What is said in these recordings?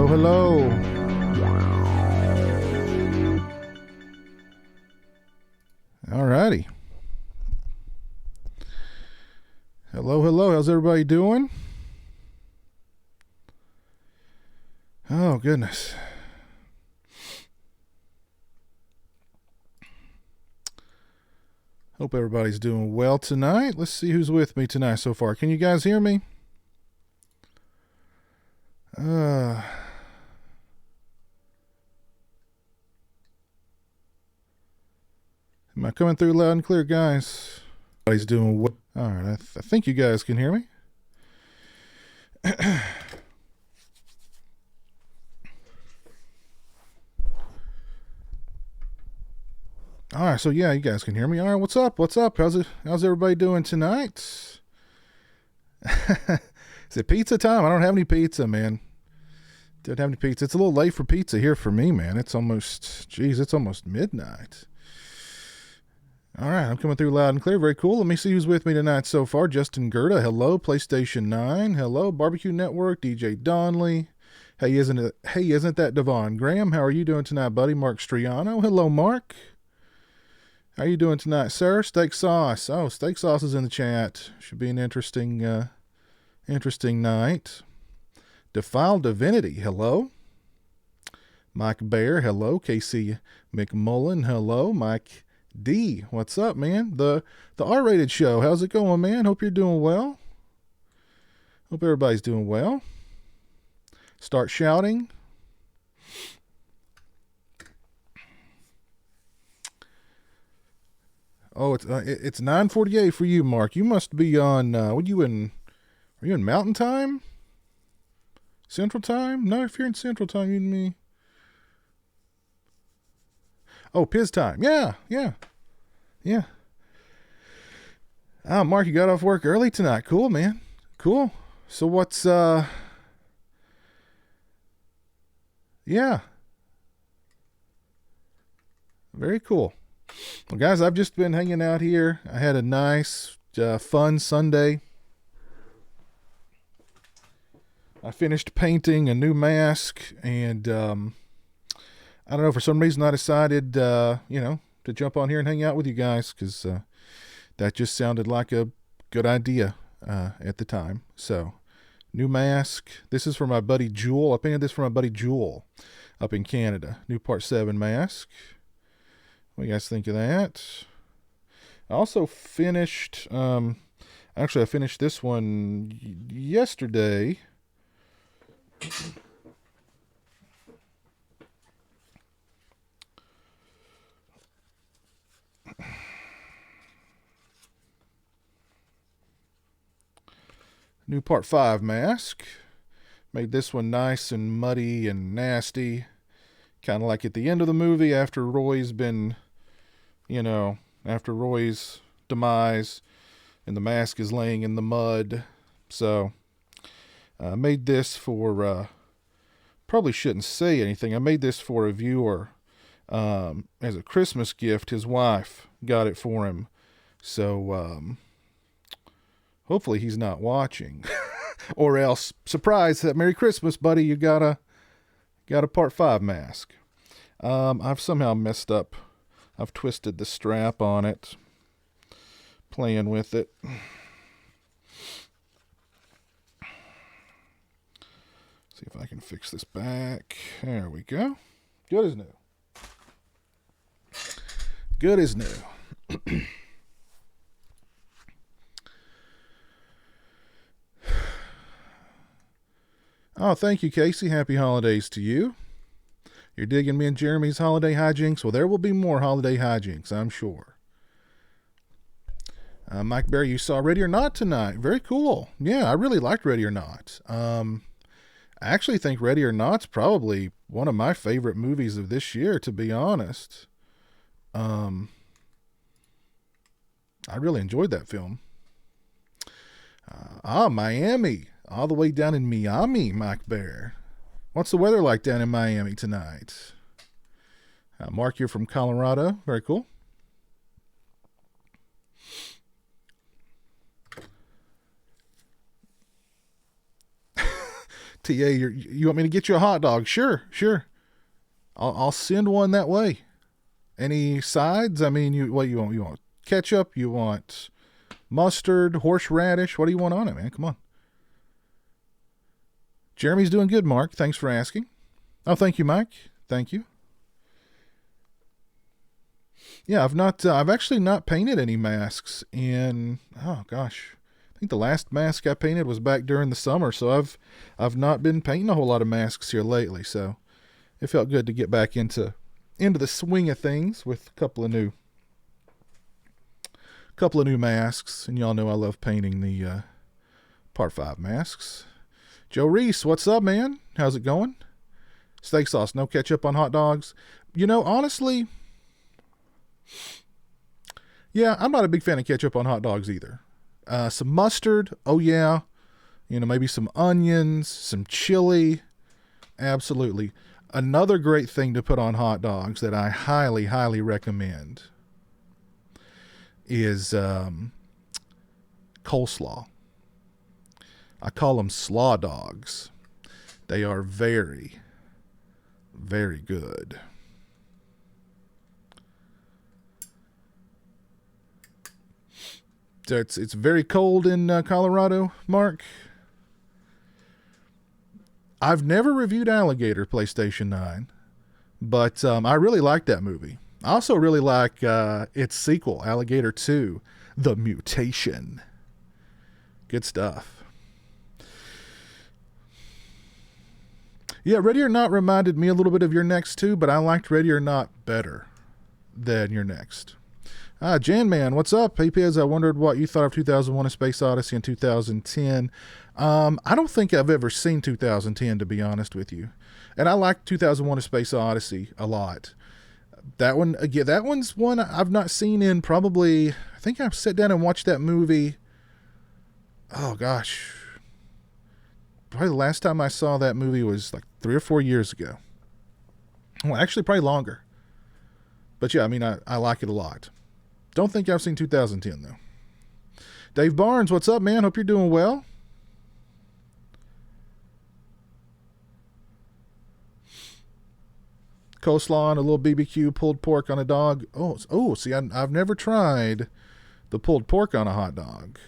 Hello, hello. Alrighty. Hello, hello. How's everybody doing? Oh, goodness. Hope everybody's doing well tonight. Let's see who's with me tonight so far. Can you guys hear me? Am I coming through loud and clear, guys? Everybody's doing well. All right, I think you guys can hear me. All right, so yeah, you guys can hear me. All right, what's up? What's up? How's everybody doing tonight? Is it pizza time? I don't have any pizza, man. Don't have any pizza. It's a little late for pizza here for me, man. It's almost midnight. All right, I'm coming through loud and clear. Very cool. Let me see who's with me tonight so far. Justin Gerda, hello. PlayStation 9, hello. Barbecue Network, DJ Donley. Hey, isn't that Devon Graham? How are you doing tonight, buddy? Mark Striano, hello, Mark. How are you doing tonight, sir? Steak Sauce. Oh, Steak Sauce is in the chat. Should be an interesting night. Defiled Divinity, hello. Mike Bear, hello. Casey McMullen, hello. Mike D, what's up, man? The R-rated show, how's it going, man? Hope you're doing well. Hope everybody's doing well. Start shouting. Oh, it's 9:48 for you, Mark. You must be on. Are you in Mountain Time? Central Time? No, if you're in Central Time, you and me. Oh, Piz Time. Yeah. Ah, Mark, you got off work early tonight. Cool, man. Cool. So what's Yeah. Very cool. Well, guys, I've just been hanging out here. I had a nice, fun Sunday. I finished painting a new mask, and I don't know, for some reason I decided, to jump on here and hang out with you guys, because that just sounded like a good idea at the time. So, new mask. This is for my buddy Jewel. I painted this for my buddy Jewel up in Canada. New Part 7 mask. What do you guys think of that? I also finished, I finished this one yesterday. New Part 5 mask. Made this one nice and muddy and nasty. Kind of like at the end of the movie after Roy's demise and the mask is laying in the mud. So I made this for, probably shouldn't say anything. I made this for a viewer as a Christmas gift. His wife got it for him. So hopefully he's not watching. Or else, surprise, that Merry Christmas, buddy, you got a Part 5 mask. I've somehow messed up. I've twisted the strap on it. Playing with it. See if I can fix this back. There we go. Good as new. Good as new. Oh, thank you, Casey. Happy holidays to you. You're digging me and Jeremy's holiday hijinks? Well, there will be more holiday hijinks, I'm sure. Mike Barry, you saw Ready or Not tonight. Very cool. Yeah, I really liked Ready or Not. I actually think Ready or Not's probably one of my favorite movies of this year, to be honest. I really enjoyed that film. Miami. All the way down in Miami, Mike Bear. What's the weather like down in Miami tonight? Mark, you're from Colorado. Very cool. TA, you want me to get you a hot dog? Sure. I'll send one that way. Any sides? I mean, what you want? You want ketchup? You want mustard, horseradish? What do you want on it, man? Come on. Jeremy's doing good, Mark. Thanks for asking. Oh, thank you, Mike. Thank you. Yeah, I've actually not painted any masks in, oh gosh, I think the last mask I painted was back during the summer, so I've not been painting a whole lot of masks here lately, so it felt good to get back into the swing of things with a couple of new masks, and y'all know I love painting the Part 5 masks. Joe Reese, what's up, man? How's it going? Steak sauce, no ketchup on hot dogs. You know, honestly, yeah, I'm not a big fan of ketchup on hot dogs either. Some mustard, oh yeah. You know, maybe some onions, some chili. Absolutely. Another great thing to put on hot dogs that I highly, highly recommend is coleslaw. I call them slaw dogs. They are very, very good. So it's very cold in Colorado, Mark. I've never reviewed Alligator PlayStation 9, but I really like that movie. I also really like its sequel, Alligator 2, The Mutation. Good stuff. Yeah, Ready or Not reminded me a little bit of Your Next too, but I liked Ready or Not better than Your Next. Jan Man, what's up? Hey, Piz, I wondered what you thought of 2001: A Space Odyssey and 2010. I don't think I've ever seen 2010, to be honest with you. And I like 2001: A Space Odyssey a lot. That one, again, that one's one I've not seen in probably, I think I've sat down and watched that movie. Oh, gosh. Probably the last time I saw that movie was like 3 or 4 years ago. Well, actually, probably longer. But yeah, I mean, I like it a lot. Don't think I've seen 2010, though. Dave Barnes, what's up, man? Hope you're doing well. Coleslaw and a little BBQ pulled pork on a dog. Oh, see, I've never tried the pulled pork on a hot dog.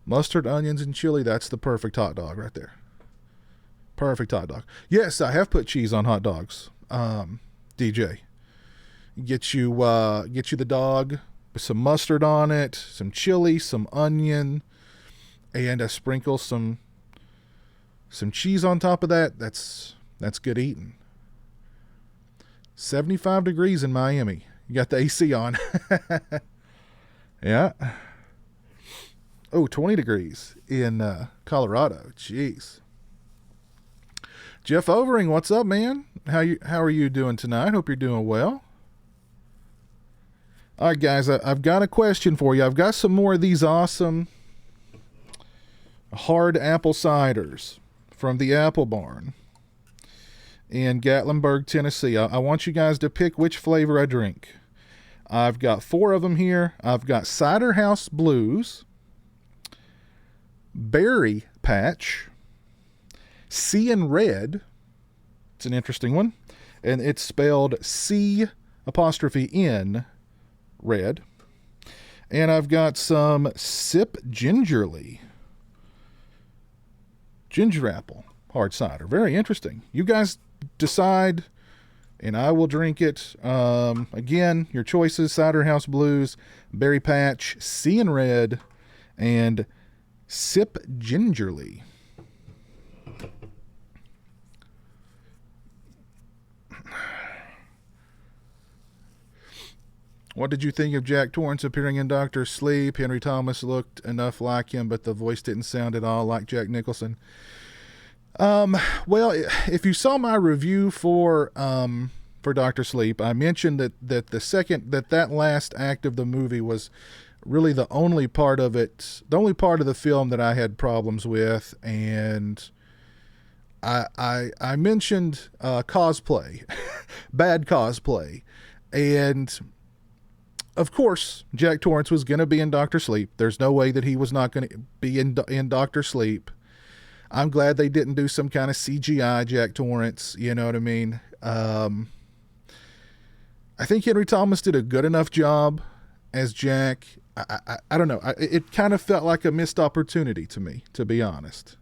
Mustard, onions, and chili, that's the perfect hot dog right there. Perfect hot dog. Yes, I have put cheese on hot dogs, DJ. Get you the dog with some mustard on it, some chili, some onion, and I sprinkle some cheese on top of that. That's good eating. 75 degrees in Miami. You got the AC on. Yeah. Oh, 20 degrees in Colorado. Jeez. Jeff Overing, what's up, man? How are you doing tonight? Hope you're doing well. All right, guys, I've got a question for you. I've got some more of these awesome hard apple ciders from the Apple Barn in Gatlinburg, Tennessee. I want you guys to pick which flavor I drink. I've got 4 of them here. I've got Cider House Blues, Berry Patch, Sea and Red. It's an interesting one. And it's spelled C''N red. And I've got some Sip Gingerly. Ginger apple hard cider. Very interesting. You guys decide, and I will drink it. Again, your choices: Cider House Blues, Berry Patch, Sea and Red, and Sip Gingerly. What did you think of Jack Torrance appearing in Dr. Sleep? Henry Thomas looked enough like him, but the voice didn't sound at all like Jack Nicholson. Well, if you saw my review for Dr. Sleep, I mentioned that last act of the movie was really the only part of the film that I had problems with, and I mentioned cosplay, bad cosplay, and of course Jack Torrance was going to be in Dr. Sleep. There's no way that he was not going to be in Dr. Sleep. I'm glad they didn't do some kind of CGI Jack Torrance. You know what I mean? I think Henry Thomas did a good enough job as Jack. I don't know. It kind of felt like a missed opportunity to me, to be honest.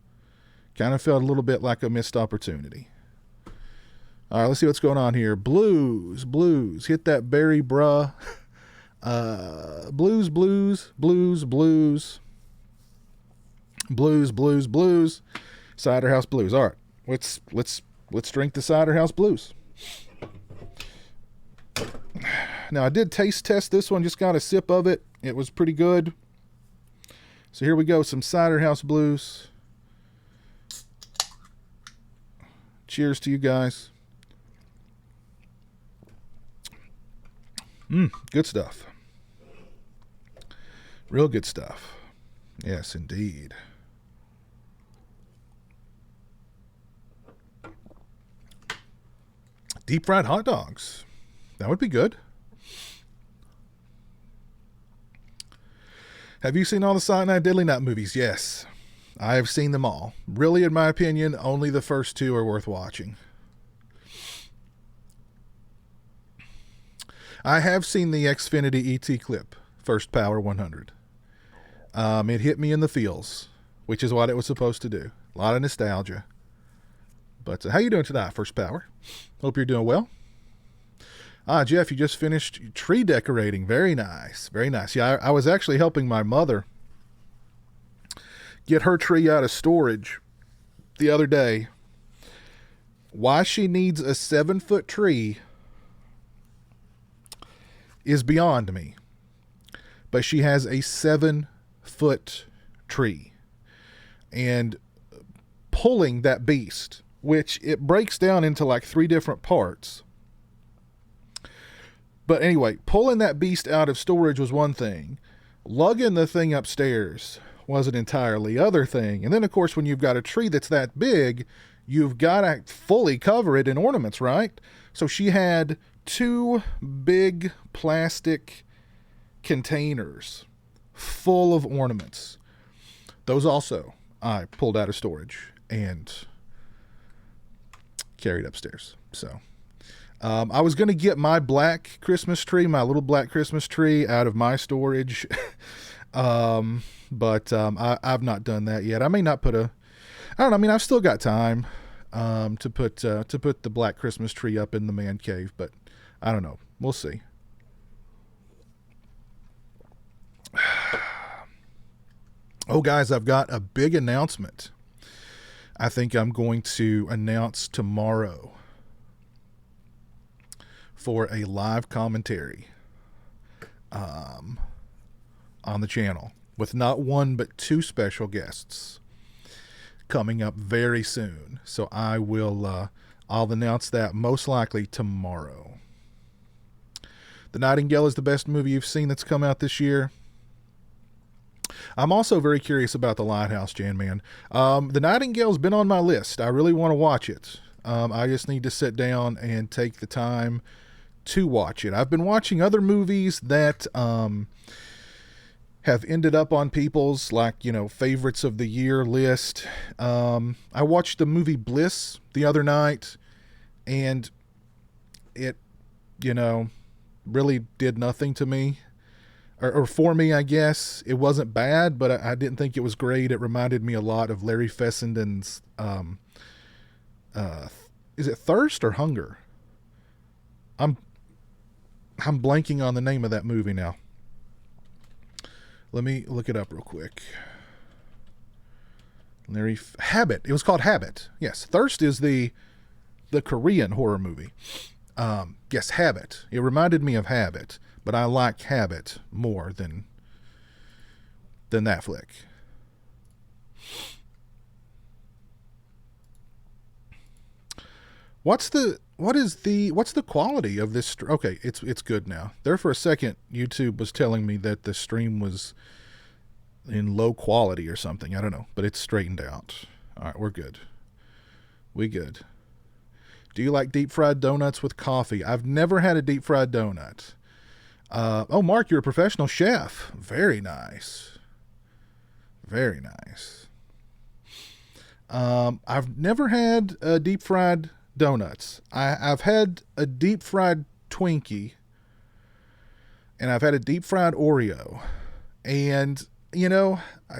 Kind of felt a little bit like a missed opportunity. All right, let's see what's going on here. Blues. Hit that berry, bruh. Blues. Cider House Blues. All right, let's drink the Cider House Blues. Now, I did taste test this one. Just got a sip of it. It was pretty good. So here we go. Some Cider House Blues. Cheers to you guys. Good stuff. Real good stuff. Yes, indeed. Deep fried hot dogs. That would be good. Have you seen all the Silent Night, Deadly Night movies? Yes. I have seen them all. Really, in my opinion, only the first two are worth watching. I have seen the Xfinity ET clip, First Power 100. It hit me in the feels, which is what it was supposed to do. A lot of nostalgia. But how you doing tonight, First Power? Hope you're doing well. Jeff, you just finished tree decorating. Very nice. Very nice. Yeah, I was actually helping my mother get her tree out of storage the other day. Why she needs a 7-foot tree is beyond me. But she has a 7-foot tree. And pulling that beast, which it breaks down into like 3 different parts. But anyway, pulling that beast out of storage was one thing. Lugging the thing upstairs was an entirely other thing. And then, of course, when you've got a tree that's that big, you've got to fully cover it in ornaments, right? So she had 2 big plastic containers full of ornaments. Those also I pulled out of storage and carried upstairs. So I was going to get my black Christmas tree, my little black Christmas tree, out of my storage. But I've not done that yet. I may not put I don't know. I mean, I've still got time to put the black Christmas tree up in the man cave, but I don't know. We'll see. Oh, guys, I've got a big announcement. I think I'm going to announce tomorrow for a live commentary on the channel with not 1 but 2 special guests coming up very soon. So I will I'll announce that most likely tomorrow. The Nightingale is the best movie you've seen that's come out this year. I'm also very curious about The Lighthouse, Jan Man. The Nightingale's been on my list. I really want to watch it. I just need to sit down and take the time to watch it. I've been watching other movies that have ended up on people's, like, favorites of the year list. I watched the movie Bliss the other night, and it, really did nothing to me. Or for me, I guess. It wasn't bad, but I didn't think it was great. It reminded me a lot of Larry Fessenden's, is it Thirst or Hunger? I'm blanking on the name of that movie now. Let me look it up real quick. Habit. It was called Habit. Yes. Thirst is the Korean horror movie. Yes, Habit. It reminded me of Habit, but I like Habit more than that flick. What's the quality of this? Okay, it's good now. There for a second, YouTube was telling me that the stream was in low quality or something. I don't know, but it's straightened out. All right, we're good. We good. Do you like deep fried donuts with coffee? I've never had a deep fried donut. Oh, Mark, you're a professional chef. Very nice. Very nice. I've never had deep fried donuts. I've had a deep fried Twinkie, and I've had a deep fried Oreo. And,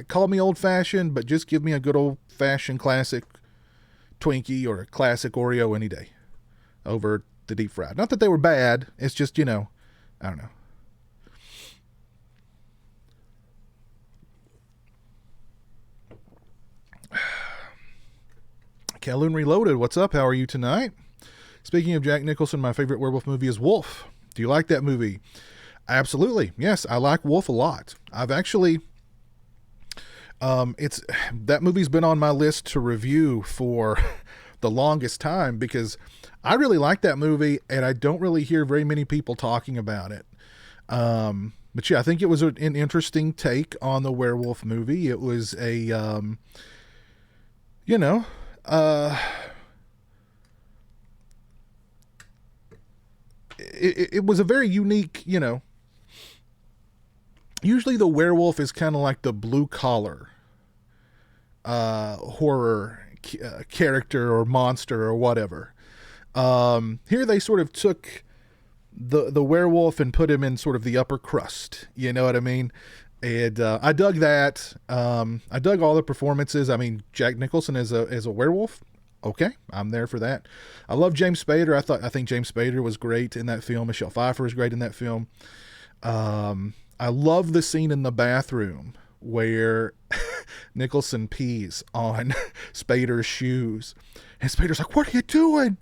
call me old fashioned, but just give me a good old fashioned classic Twinkie or a classic Oreo any day over the deep fried. Not that they were bad. It's just, I don't know. Calhoun Reloaded, what's up? How are you tonight? Speaking of Jack Nicholson, my favorite werewolf movie is Wolf. Do you like that movie? Absolutely. Yes, I like Wolf a lot. I've actually, that movie's been on my list to review for the longest time because I really like that movie and I don't really hear very many people talking about it. But yeah, I think it was an interesting take on the werewolf movie. It was it was a very unique, usually the werewolf is kind of like the blue collar horror character or monster or whatever. Here they sort of took the werewolf and put him in sort of the upper crust. You know what I mean? And I dug that. I dug all the performances. I mean, Jack Nicholson as a werewolf. Okay, I'm there for that. I love James Spader. I think James Spader was great in that film. Michelle Pfeiffer was great in that film. I love the scene in the bathroom where Nicholson pees on Spader's shoes. And Spader's like, "What are you doing?"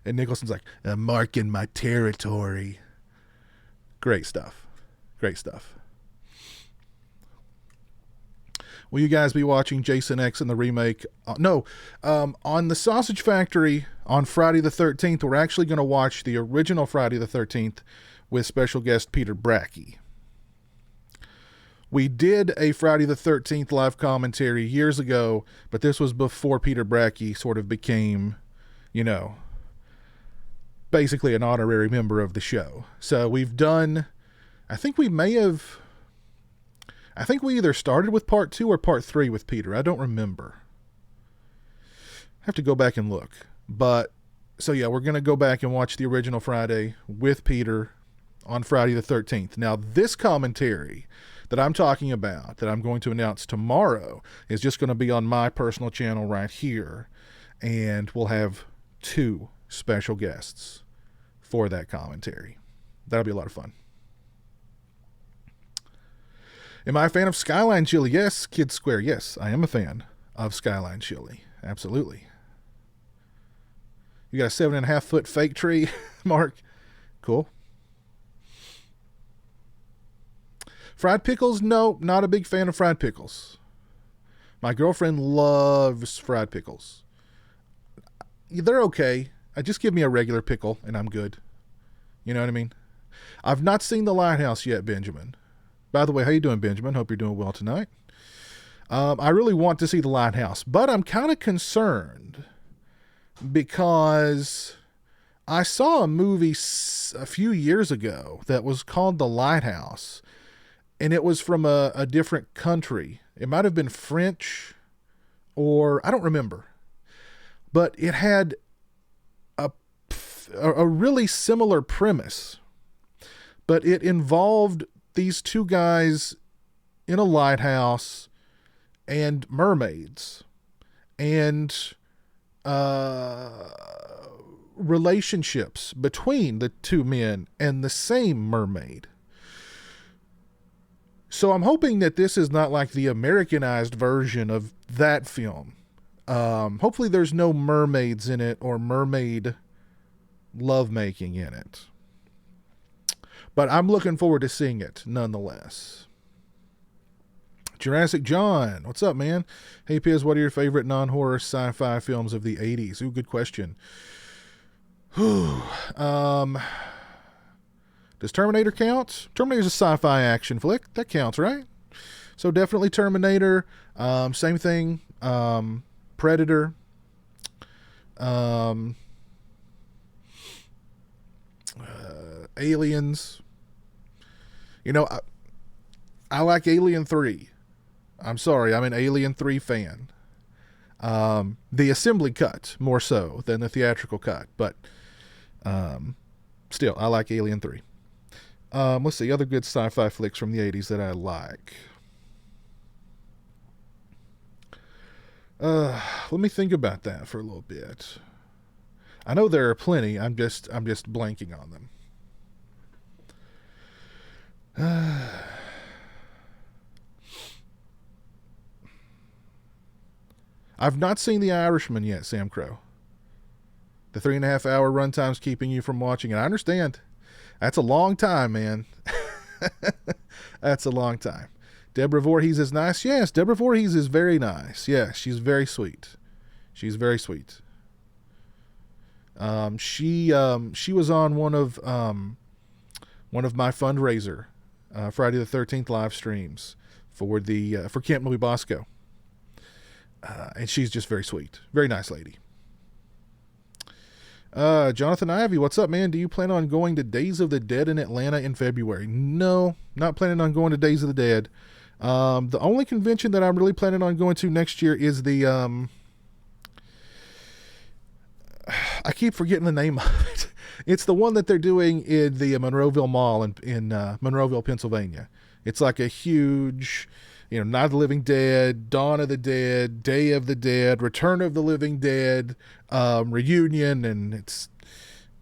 And Nicholson's like, "I'm marking my territory." Great stuff. Great stuff. Will you guys be watching Jason X in the remake? On the Sausage Factory on Friday the 13th, we're actually going to watch the original Friday the 13th with special guest Peter Bracke. We did a Friday the 13th live commentary years ago, but this was before Peter Bracke sort of became, basically an honorary member of the show. So we've done, I think we either started with part 2 or part 3 with Peter. I don't remember. I have to go back and look. But, so yeah, we're going to go back and watch the original Friday with Peter on Friday the 13th. Now, this commentary that I'm talking about, that I'm going to announce tomorrow, is just going to be on my personal channel right here. And we'll have 2 special guests for that commentary. That'll be a lot of fun. Am I a fan of Skyline Chili? Yes. Kid Square. Yes, I am a fan of Skyline Chili. Absolutely. You got a 7.5 foot fake tree, Mark? Cool. Fried pickles? No, not a big fan of fried pickles. My girlfriend loves fried pickles. They're okay. Just give me a regular pickle and I'm good. You know what I mean? I've not seen The Lighthouse yet, Benjamin. By the way, how you doing, Benjamin? Hope you're doing well tonight. I really want to see The Lighthouse, but I'm kind of concerned because I saw a movie a few years ago that was called The Lighthouse, and it was from a different country. It might have been French, or I don't remember, but it had a really similar premise, but it involved these 2 guys in a lighthouse and mermaids and relationships between the 2 men and the same mermaid. So I'm hoping that this is not like the Americanized version of that film. Hopefully there's no mermaids in it or mermaid lovemaking in it. But I'm looking forward to seeing it nonetheless. Jurassic John, what's up, man? Hey, Piz, what are your favorite non-horror sci-fi films of the 80s? Ooh, good question. Does Terminator count? Terminator's a sci-fi action flick. That counts, right? So definitely Terminator. Same thing. Predator. Aliens. I like Alien 3. I'm sorry, I'm an Alien 3 fan. The assembly cut more so than the theatrical cut, but still, I like Alien 3. Let's see, other good sci-fi flicks from the 80s that I like. Let me think about that for a little bit. I know there are plenty. I'm just blanking on them. I've not seen The Irishman yet, Sam Crow. The 3.5 hour runtime's keeping you from watching it. I understand. That's a long time, man. That's a long time. Deborah Voorhees is nice. Yes, Deborah Voorhees is very nice. Yeah, she's very sweet. She's very sweet. She was on one of my fundraiser Friday the 13th live streams for Camp Louis Bosco. And she's just very sweet. Very nice lady. Jonathan Ivey, what's up, man? Do you plan on going to Days of the Dead in Atlanta in February? No, not planning on going to Days of the Dead. The only convention that I'm really planning on going to next year is the, I keep forgetting the name of it. It's the one that they're doing in the Monroeville Mall in Monroeville, Pennsylvania. It's like a huge, Night of the Living Dead, Dawn of the Dead, Day of the Dead, Return of the Living Dead, reunion, and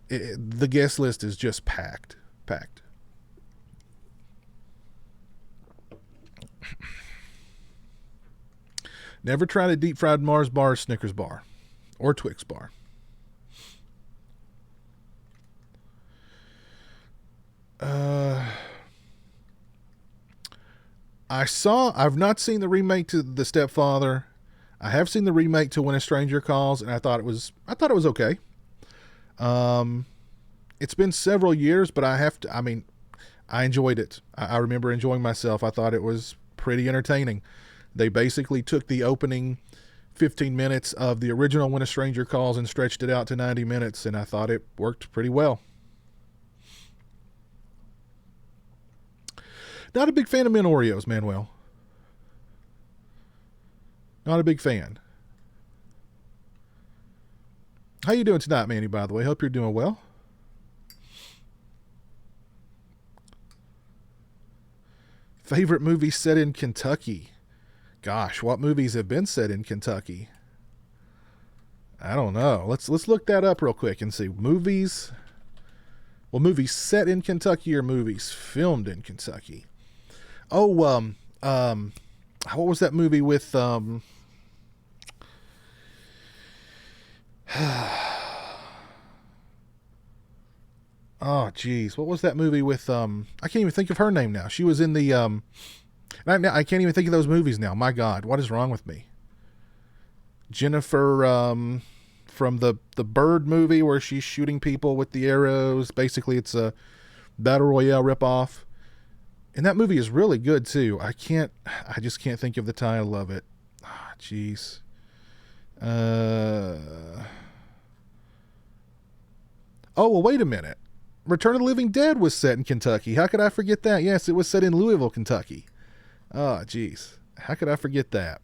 the guest list is just packed. Never tried a deep fried Mars bar, Snickers bar, or Twix bar. I've not seen the remake to The Stepfather. I have seen the remake to When a Stranger Calls, and I thought it was okay. It's been several years, but I enjoyed it. I remember enjoying myself. I thought it was pretty entertaining. They basically took the opening 15 minutes of the original When a Stranger Calls and stretched it out to 90 minutes, and I thought it worked pretty well. Not a big fan of mint Oreos, Manuel. Not a big fan. How you doing tonight, Manny, by the way? Hope you're doing well. Favorite movie set in Kentucky? Gosh, what movies have been set in Kentucky? I don't know. Let's look that up real quick and see. Movies. Well, movies set in Kentucky or movies filmed in Kentucky? Oh, what was that movie with oh geez, what was that movie with I can't even think of her name now. She was in the I can't even think of those movies now. My God, what is wrong with me? Jennifer from the Bird movie where she's shooting people with the arrows. Basically, it's a battle royale ripoff. And that movie is really good too. I just can't think of the title of it. Ah, jeez. Oh, well, wait a minute. Return of the Living Dead was set in Kentucky. How could I forget that? Yes, it was set in Louisville, Kentucky. Oh, jeez. How could I forget that?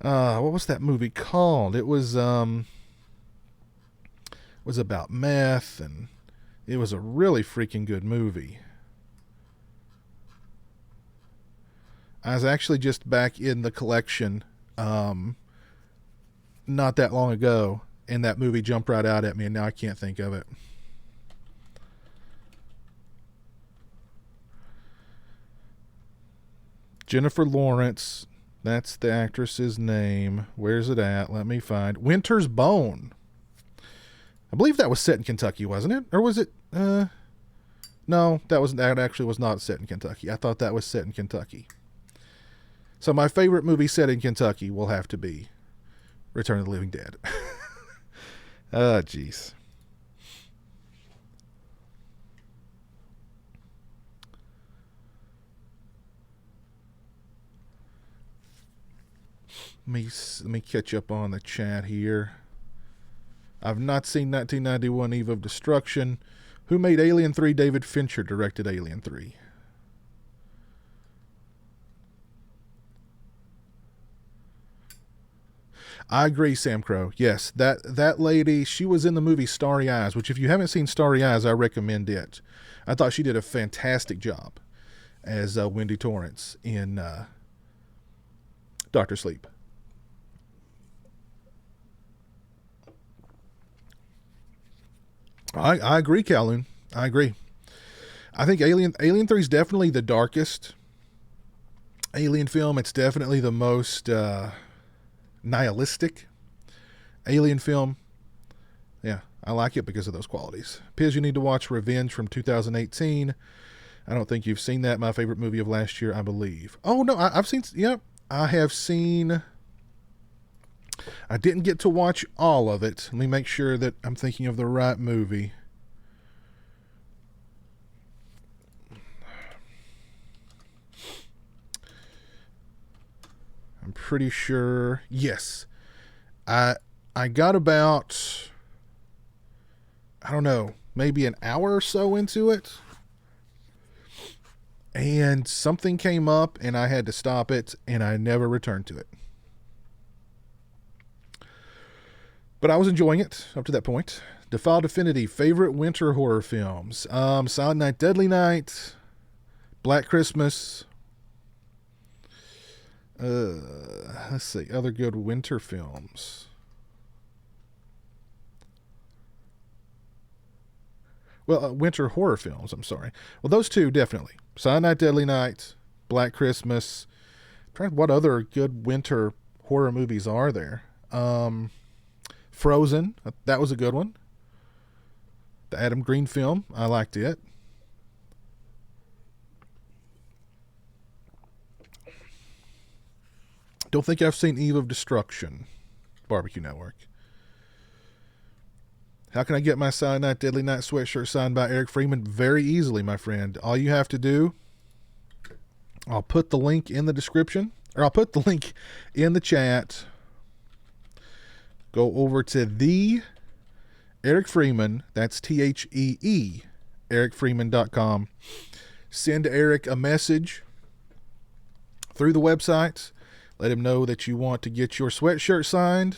What was that movie called? It was about meth, and it was a really freaking good movie. I was actually just back in the collection not that long ago, and that movie jumped right out at me, and now I can't think of it. Jennifer Lawrence, that's the actress's name. Where's it at? Let me find. Winter's Bone. I believe that was set in Kentucky, wasn't it? Or was it? No, that actually was not set in Kentucky. I thought that was set in Kentucky. So my favorite movie set in Kentucky will have to be Return of the Living Dead. Oh, jeez. Let me catch up on the chat here. I've not seen 1991 Eve of Destruction. Who made Alien 3? David Fincher directed Alien 3. I agree, Sam Crow. Yes, that lady, she was in the movie Starry Eyes, which if you haven't seen Starry Eyes, I recommend it. I thought she did a fantastic job as Wendy Torrance in Doctor Sleep. I agree, Calhoun. I agree. I think Alien 3 is definitely the darkest Alien film. It's definitely the most nihilistic Alien film. Yeah, I like it because of those qualities. Piz, you need to watch Revenge from 2018. I don't think you've seen that. My favorite movie of last year, I believe. Oh, no, I've seen... Yeah, I have seen... I didn't get to watch all of it. Let me make sure that I'm thinking of the right movie. I'm pretty sure. Yes. I got about, I don't know, maybe an hour or so into it. And something came up and I had to stop it and I never returned to it. But I was enjoying it up to that point. Defiled Affinity, favorite winter horror films. Silent Night, Deadly Night, Black Christmas. Let's see, other good winter films. Well, winter horror films, I'm sorry. Well, those two, definitely. Silent Night, Deadly Night, Black Christmas. I'm trying, what other good winter horror movies are there? Frozen, that was a good one. The Adam Green film, I liked it. Don't think I've seen Eve of Destruction. Barbecue Network. How can I get my Silent Night, Deadly Night sweatshirt signed by Erik Freeman? Very easily, my friend. All you have to do, I'll put the link in the description, or I'll put the link in the chat. Go over to the Erik Freeman, that's THEE, erikfreeman.com. Send Erik a message through the website. Let him know that you want to get your sweatshirt signed,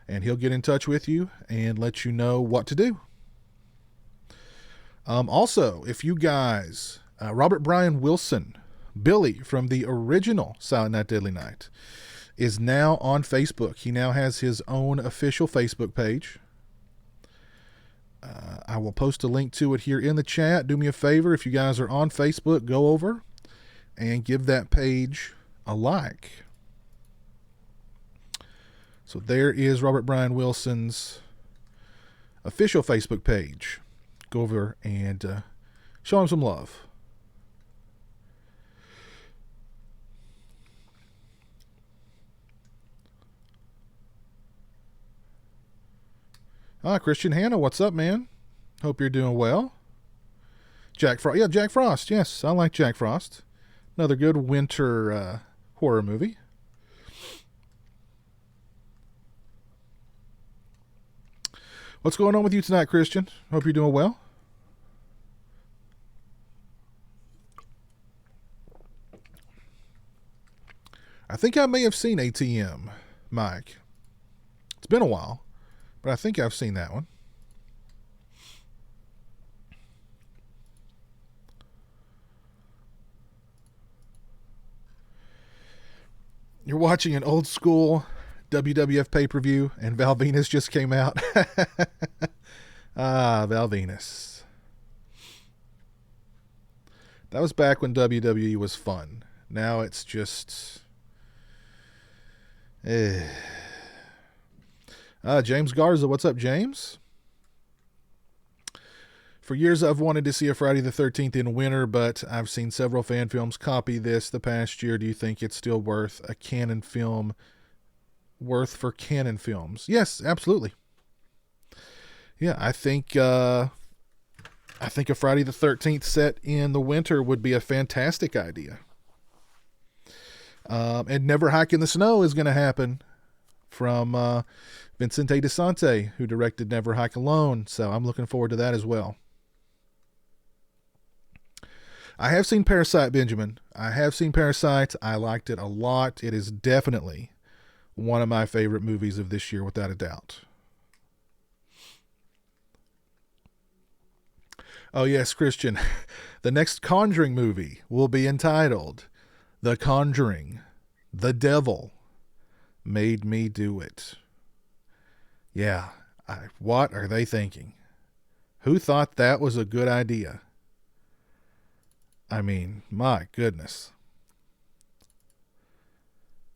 and he'll get in touch with you and let you know what to do. Also, if you guys, Robert Brian Wilson, Billy from the original Silent Night, Deadly Night, is now on Facebook. He now has his own official Facebook page. I will post a link to it here in the chat. Do me a favor, if you guys are on Facebook, go over and give that page a like. So there is Robert Brian Wilson's official Facebook page. Go over and show him some love. Christian Hanna, what's up, man? Hope you're doing well. Jack Frost. Yeah, Jack Frost. Yes, I like Jack Frost. Another good winter horror movie. What's going on with you tonight, Christian? Hope you're doing well. I think I may have seen ATM, Mike. It's been a while, but I think I've seen that one. You're watching an old school WWF pay-per-view, and Val Venus just came out. Val Venus. That was back when WWE was fun. Now it's just... James Garza, what's up, James? For years, I've wanted to see a Friday the 13th in winter, but I've seen several fan films copy this the past year. Do you think it's still worth for Canon Films? Yes, absolutely. Yeah, I think a Friday the 13th set in the winter would be a fantastic idea. And Never Hike in the Snow is going to happen from Vincente DeSante, who directed Never Hike Alone. So I'm looking forward to that as well. I have seen Parasite, Benjamin. I have seen Parasite. I liked it a lot. It is definitely one of my favorite movies of this year, without a doubt. Oh, yes, Christian. The next Conjuring movie will be entitled The Conjuring. The Devil Made Me Do It. Yeah, what are they thinking? Who thought that was a good idea? I mean, my goodness.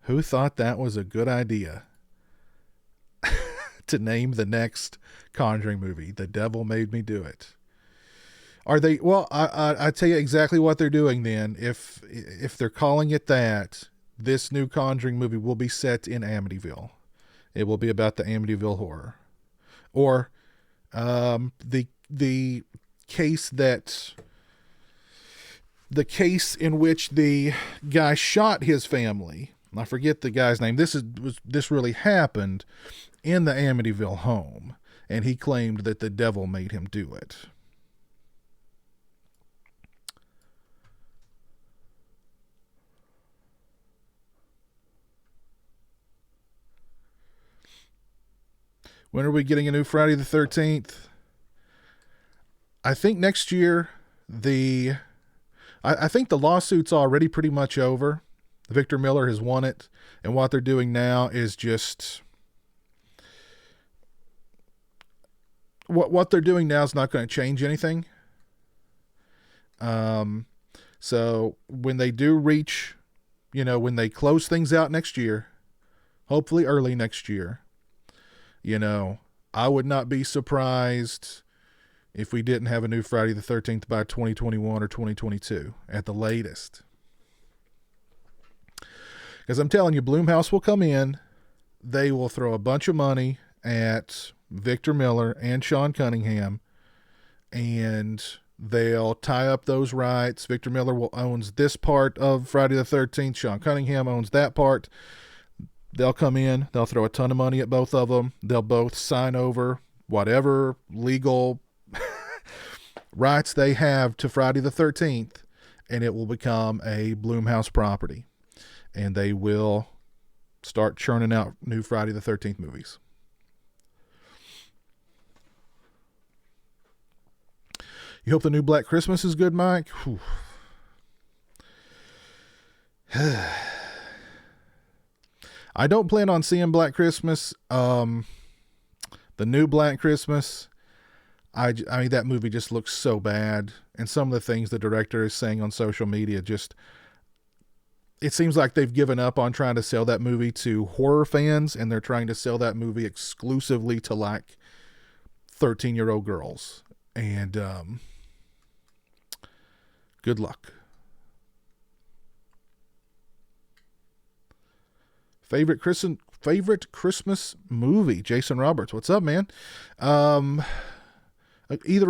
Who thought that was a good idea? To name the next Conjuring movie, The Devil Made Me Do It. Are they? Well, I tell you exactly what they're doing then. If they're calling it that, this new Conjuring movie will be set in Amityville. It will be about the Amityville Horror, or the case in which the guy shot his family. I forget the guy's name. This really happened in the Amityville home, and he claimed that the devil made him do it. When are we getting a new Friday the 13th? I think next year. I think the lawsuit's already pretty much over. Victor Miller has won it, and what they're doing now is just what they're doing now is not going to change anything. So when they do reach, when they close things out next year, hopefully early next year, I would not be surprised if we didn't have a new Friday the 13th by 2021 or 2022 at the latest. Because I'm telling you, Blumhouse will come in, they will throw a bunch of money at Victor Miller and Sean Cunningham, and they'll tie up those rights. Victor Miller owns this part of Friday the 13th. Sean Cunningham owns that part. They'll come in, they'll throw a ton of money at both of them. They'll both sign over whatever legal rights they have to Friday the 13th, and it will become a Blumhouse property. And they will start churning out new Friday the 13th movies. You hope the new Black Christmas is good, Mike? I don't plan on seeing Black Christmas. The new Black Christmas, I mean, that movie just looks so bad. And some of the things the director is saying on social media it seems like they've given up on trying to sell that movie to horror fans, and they're trying to sell that movie exclusively to like 13-year-old girls. And good luck. Favorite Christmas movie? Jason Roberts. What's up, man? Either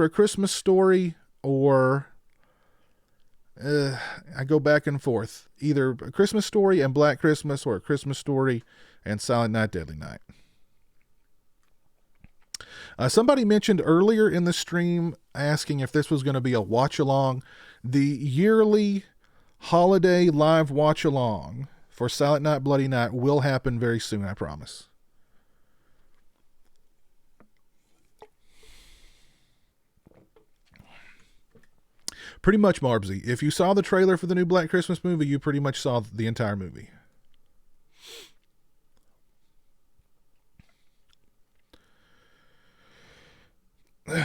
A Christmas Story or I go back and forth. Either A Christmas Story and Black Christmas, or A Christmas Story and Silent Night, Deadly Night. Somebody mentioned earlier in the stream asking if this was going to be a watch-along. The yearly holiday live watch-along for Silent Night, Bloody Night will happen very soon, I promise. Pretty much, Marbsy. If you saw the trailer for the new Black Christmas movie, you pretty much saw the entire movie. If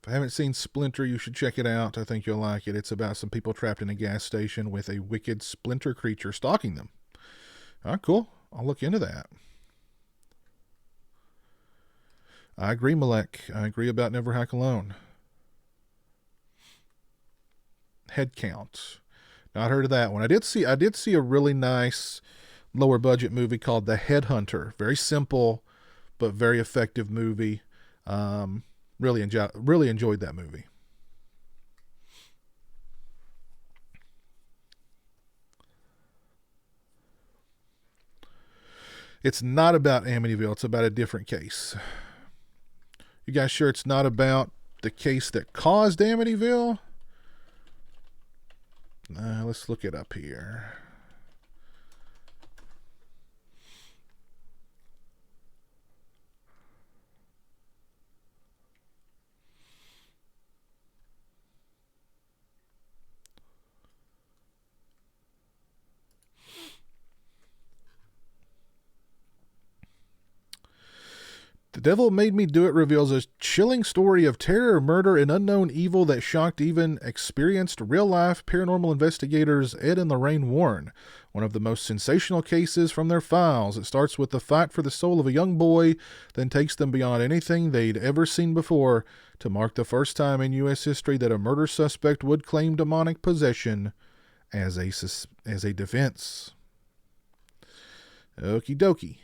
I haven't seen Splinter, you should check it out. I think you'll like it. It's about some people trapped in a gas station with a wicked splinter creature stalking them. Oh, cool. I'll look into that. I agree, Malek. I agree about Never Hike Alone. Head count. Not heard of that one. I did see a really nice lower budget movie called The Headhunter. Very simple, but very effective movie. Really enjoyed that movie. It's not about Amityville. It's about a different case. You guys sure it's not about the case that caused Amityville? Let's look it up here. The Devil Made Me Do It reveals a chilling story of terror, murder, and unknown evil that shocked even experienced real-life paranormal investigators Ed and Lorraine Warren. One of the most sensational cases from their files. It starts with the fight for the soul of a young boy, then takes them beyond anything they'd ever seen before to mark the first time in U.S. history that a murder suspect would claim demonic possession as a defense. Okie dokie.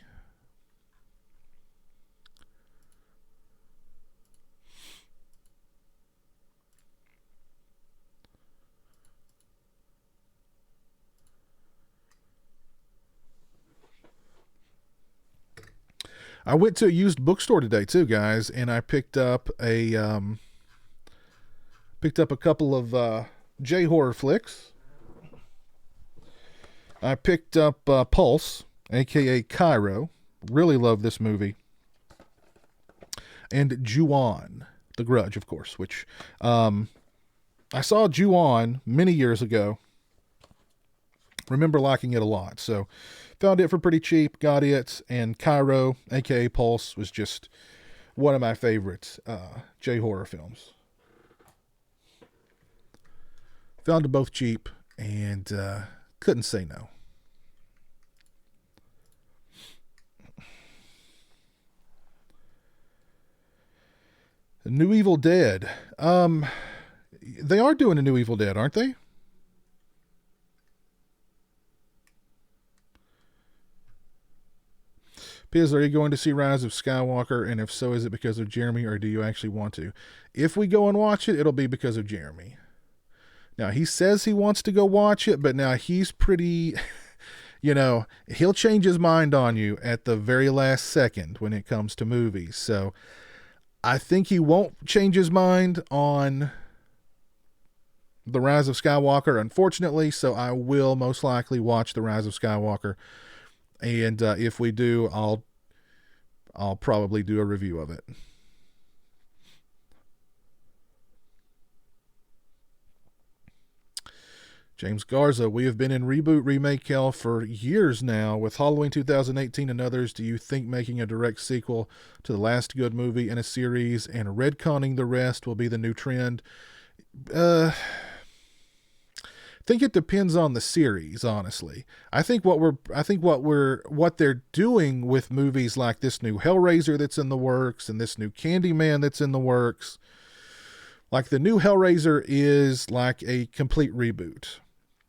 I went to a used bookstore today too, guys, and I picked up a couple of J horror flicks. I picked up Pulse, aka Cairo. Really love this movie. And Ju-On, The Grudge, of course, which I saw Ju-On many years ago. Remember liking it a lot, so found it for pretty cheap, got it, and Cairo, aka Pulse, was just one of my favorite J-horror films. Found them both cheap, and couldn't say no. The New Evil Dead. They are doing a New Evil Dead, aren't they? Piz, are you going to see Rise of Skywalker? And if so, is it because of Jeremy, or do you actually want to? If we go and watch it, it'll be because of Jeremy. Now, he says he wants to go watch it, but now he's pretty, he'll change his mind on you at the very last second when it comes to movies. So I think he won't change his mind on The Rise of Skywalker, unfortunately. So I will most likely watch The Rise of Skywalker. And if we do, I'll probably do a review of it. James Garza, we have been in reboot remake hell for years now. With Halloween 2018 and others, do you think making a direct sequel to the last good movie in a series and retconning the rest will be the new trend? I think it depends on the series, honestly. I think what they're doing with movies like this new Hellraiser that's in the works and this new Candyman that's in the works, like the new Hellraiser is like a complete reboot.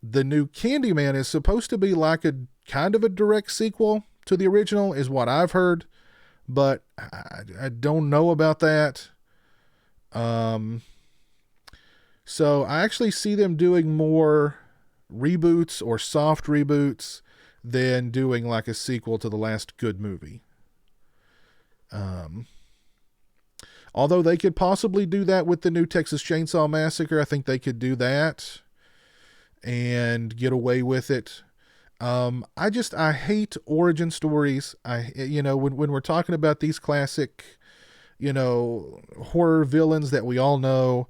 The new Candyman is supposed to be like a kind of a direct sequel to the original, is what I've heard, but I don't know about that. So I actually see them doing more reboots or soft reboots than doing like a sequel to the last good movie. Although they could possibly do that with the new Texas Chainsaw Massacre. I think they could do that and get away with it. I hate origin stories. When we're talking about these classic, horror villains that we all know,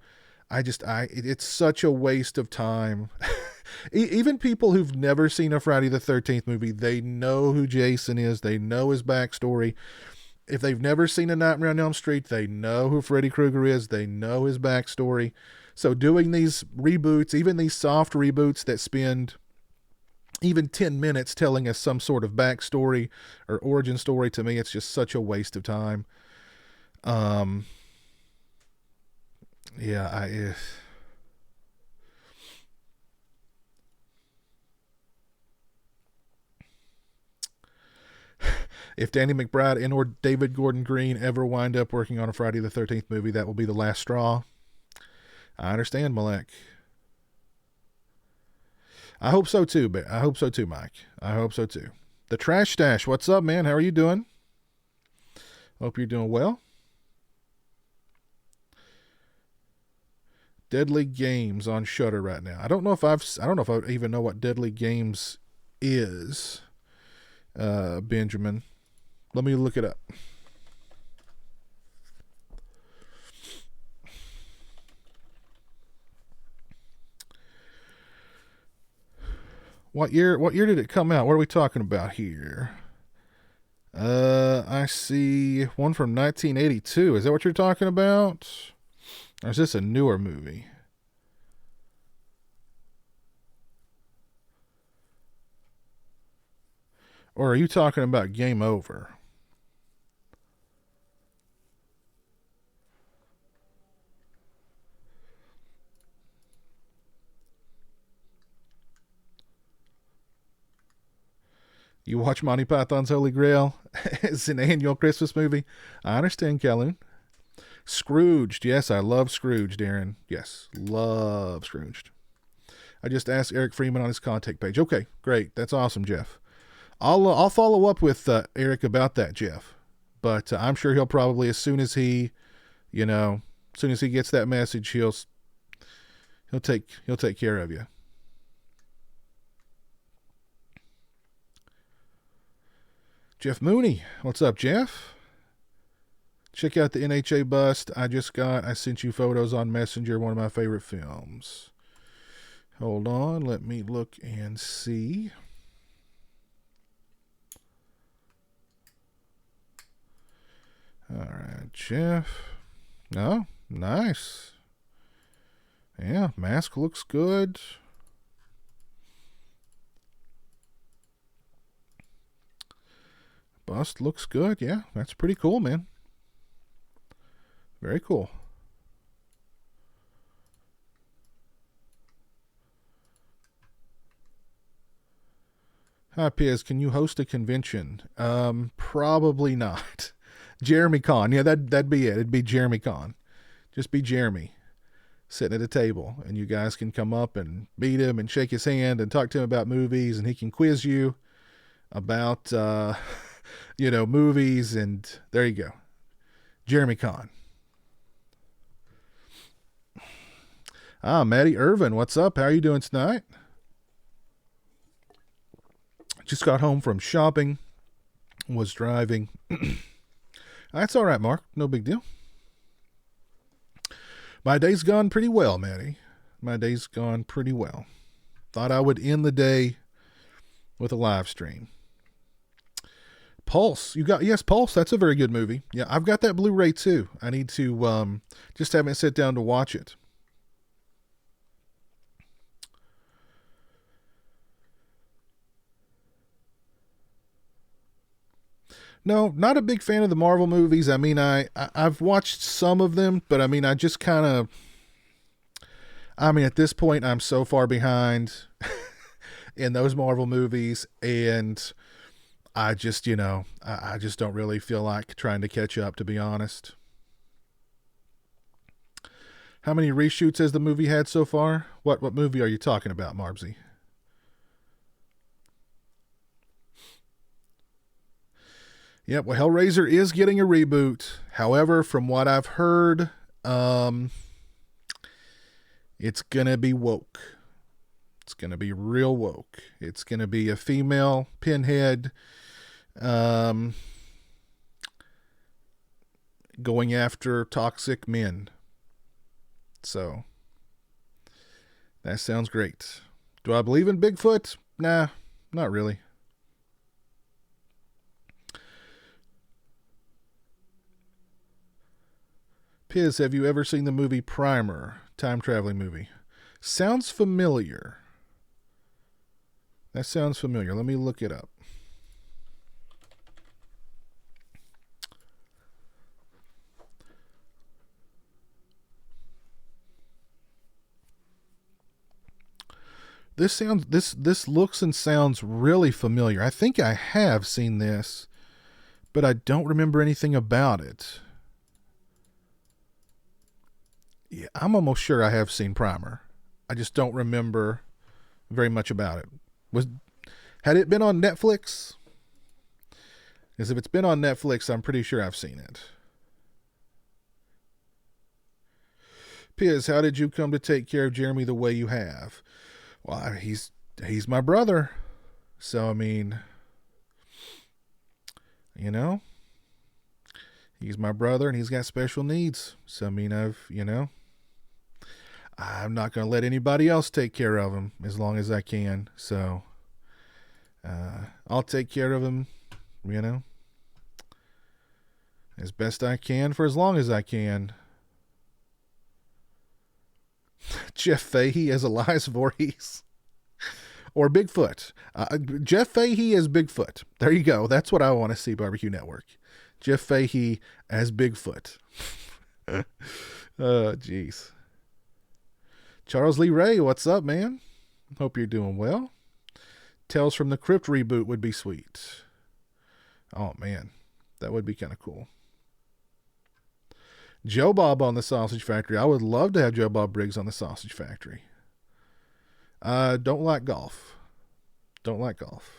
it's such a waste of time. Even people who've never seen a Friday the 13th movie, they know who Jason is. They know his backstory. If they've never seen A Nightmare on Elm Street, they know who Freddy Krueger is. They know his backstory. So doing these reboots, even these soft reboots that spend even 10 minutes telling us some sort of backstory or origin story, to me, it's just such a waste of time. If Danny McBride and or David Gordon Green ever wind up working on a Friday the 13th movie, that will be the last straw. I understand, Malek. I hope so too, but I hope so too, Mike. I hope so too. The Trash Stash, what's up, man? How are you doing? Hope you're doing well. Deadly Games on Shudder right now. I don't know if I even know what Deadly Games is. Benjamin, let me look it up. What year did it come out? What are we talking about here? I see one from 1982. Is that what you're talking about? Or is this a newer movie? Or are you talking about Game Over? You watch Monty Python's Holy Grail? It's an annual Christmas movie. I understand, Calhoun. Scrooged. Yes, I love Scrooged, Darren. Yes, love Scrooged. I just asked Erik Freeman on his contact page. Okay, great. That's awesome, Jeff. I'll follow up with Erik about that, Jeff. But I'm sure he'll probably, as soon as he gets that message, he'll take care of you. Jeff Mooney. What's up, Jeff? Check out the NHA bust I just got. I sent you photos on Messenger, one of my favorite films. Hold on, let me look and see. All right, Jeff. Oh, nice. Yeah, mask looks good. Bust looks good. Yeah, that's pretty cool, man. Very cool. Hi, Piz. Can you host a convention? Probably not. Jeremy Con. Yeah, that'd be it. It'd be Jeremy Con. Just be Jeremy sitting at a table, and you guys can come up and meet him and shake his hand and talk to him about movies, and he can quiz you about movies, and there you go. Jeremy Con. Matty Irvine, what's up? How are you doing tonight? Just got home from shopping. Was driving. That's all right, Mark. No big deal. My day's gone pretty well, Matty. My day's gone pretty well. Thought I would end the day with a live stream. Pulse. Pulse. That's a very good movie. Yeah, I've got that Blu-ray too. I need to just haven't sit down to watch it. No, not a big fan of the Marvel movies. I mean, I've watched some of them, but I mean, I just kind of, at this point, I'm so far behind in those Marvel movies, and I just, I just don't really feel like trying to catch up, to be honest. How many reshoots has the movie had so far? What movie are you talking about, Marbsy? Yep, well, Hellraiser is getting a reboot. However, from what I've heard, it's going to be woke. It's going to be real woke. It's going to be a female pinhead going after toxic men. So, that sounds great. Do I believe in Bigfoot? Nah, not really. Piz, have you ever seen the movie Primer? Time traveling movie. Sounds familiar. That sounds familiar. Let me look it up. This looks and sounds really familiar. I think I have seen this, but I don't remember anything about it. Yeah, I'm almost sure I have seen Primer. I just don't remember very much about it. Had it been on Netflix? Because if it's been on Netflix, I'm pretty sure I've seen it. Piz, how did you come to take care of Jeremy the way you have? Well, he's my brother. So, I mean, you know, he's my brother and he's got special needs. So, I mean, I'm not going to let anybody else take care of him as long as I can. So, I'll take care of him, as best I can for as long as I can. Jeff Fahey as Elias Voorhees. Or Bigfoot. Jeff Fahey as Bigfoot. There you go. That's what I want to see, Barbecue Network. Jeff Fahey as Bigfoot. Oh, jeez. Charles Lee Ray, what's up, man? Hope you're doing well. Tales from the Crypt reboot would be sweet. Oh, man. That would be kind of cool. Joe Bob on the Sausage Factory. I would love to have Joe Bob Briggs on the Sausage Factory. Don't like golf. Don't like golf.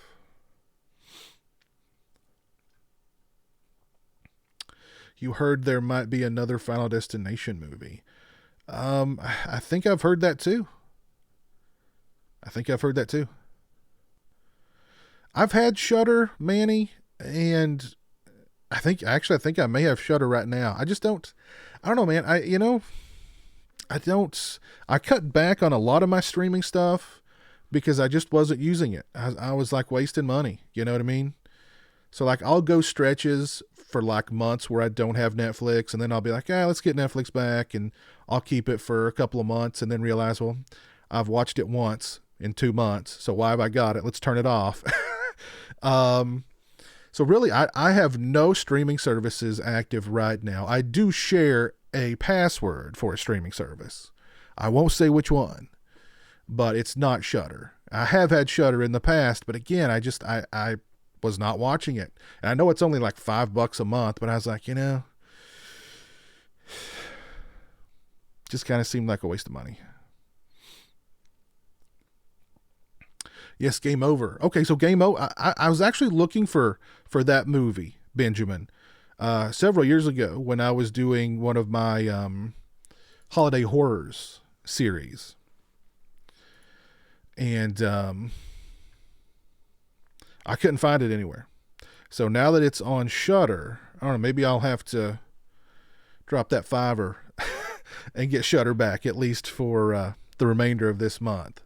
You heard there might be another Final Destination movie. I think I've heard that too. I've had Shudder, Manny, and I think I may have Shudder right now. I don't know, man. I cut back on a lot of my streaming stuff because I just wasn't using it. I was like wasting money. You know what I mean? So like I'll go stretches for like months where I don't have Netflix, and then I'll be like, let's get Netflix back, and I'll keep it for a couple of months and then realize, well, I've watched it once in 2 months. So why have I got it? Let's turn it off. So really, I have no streaming services active right now. I do share a password for a streaming service. I won't say which one, but it's not Shudder. I have had Shudder in the past, but again, I was not watching it. And I know it's only like $5 a month, but I was like, just kind of seemed like a waste of money. Yes, Game Over. Okay, so Game Over. I was actually looking for that movie, Benjamin, several years ago when I was doing one of my holiday horrors series. And I couldn't find it anywhere. So now that it's on Shudder, I don't know, maybe I'll have to drop that $5 and get Shudder back, at least for the remainder of this month.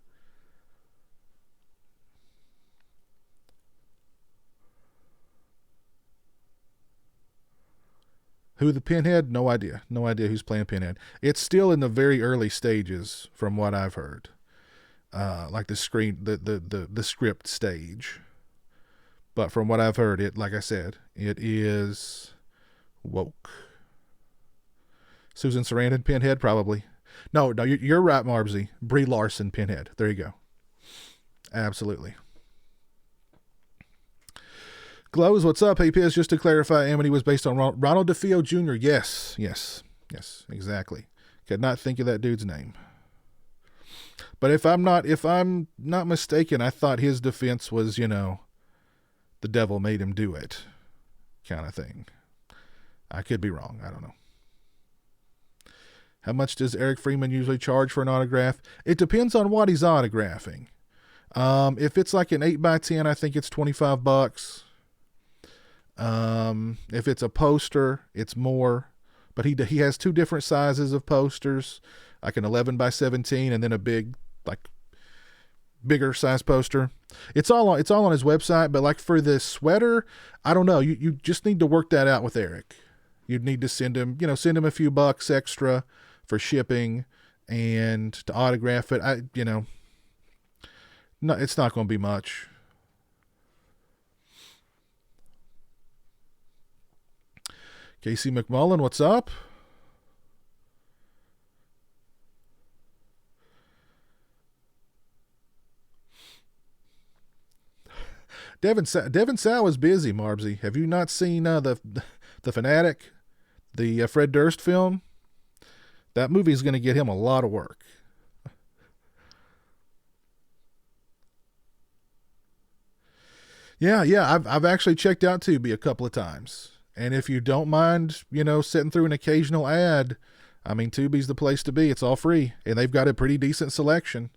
Who the Pinhead? No idea. No idea who's playing Pinhead. It's still in the very early stages, from what I've heard. Like the script stage. But from what I've heard, like I said, it is woke. Susan Sarandon Pinhead, probably. No, you're right, Marbsy. Brie Larson Pinhead. There you go. Absolutely. Glows, what's up? Hey, Piz, just to clarify, Amity was based on Ronald DeFeo Jr. Yes, exactly. Could not think of that dude's name. But if I'm not mistaken, I thought his defense was, the devil made him do it kind of thing. I could be wrong. I don't know. How much does Erik Freeman usually charge for an autograph? It depends on what he's autographing. If it's like an 8x10, I think it's $25. If it's a poster, it's more, but he has 2 different sizes of posters, like an 11x17 and then a bigger size poster. It's all on his website, but like for the sweater, I don't know. You just need to work that out with Eric. You'd need to send him a few bucks extra for shipping and to autograph it. No, it's not going to be much. Casey McMullen, what's up? Devin Sow is busy, Marbsy. Have you not seen the Fanatic, the Fred Durst film? That movie is going to get him a lot of work. Yeah, I've actually checked out Tubi a couple of times. And if you don't mind, sitting through an occasional ad, I mean, Tubi's the place to be. It's all free, and they've got a pretty decent selection.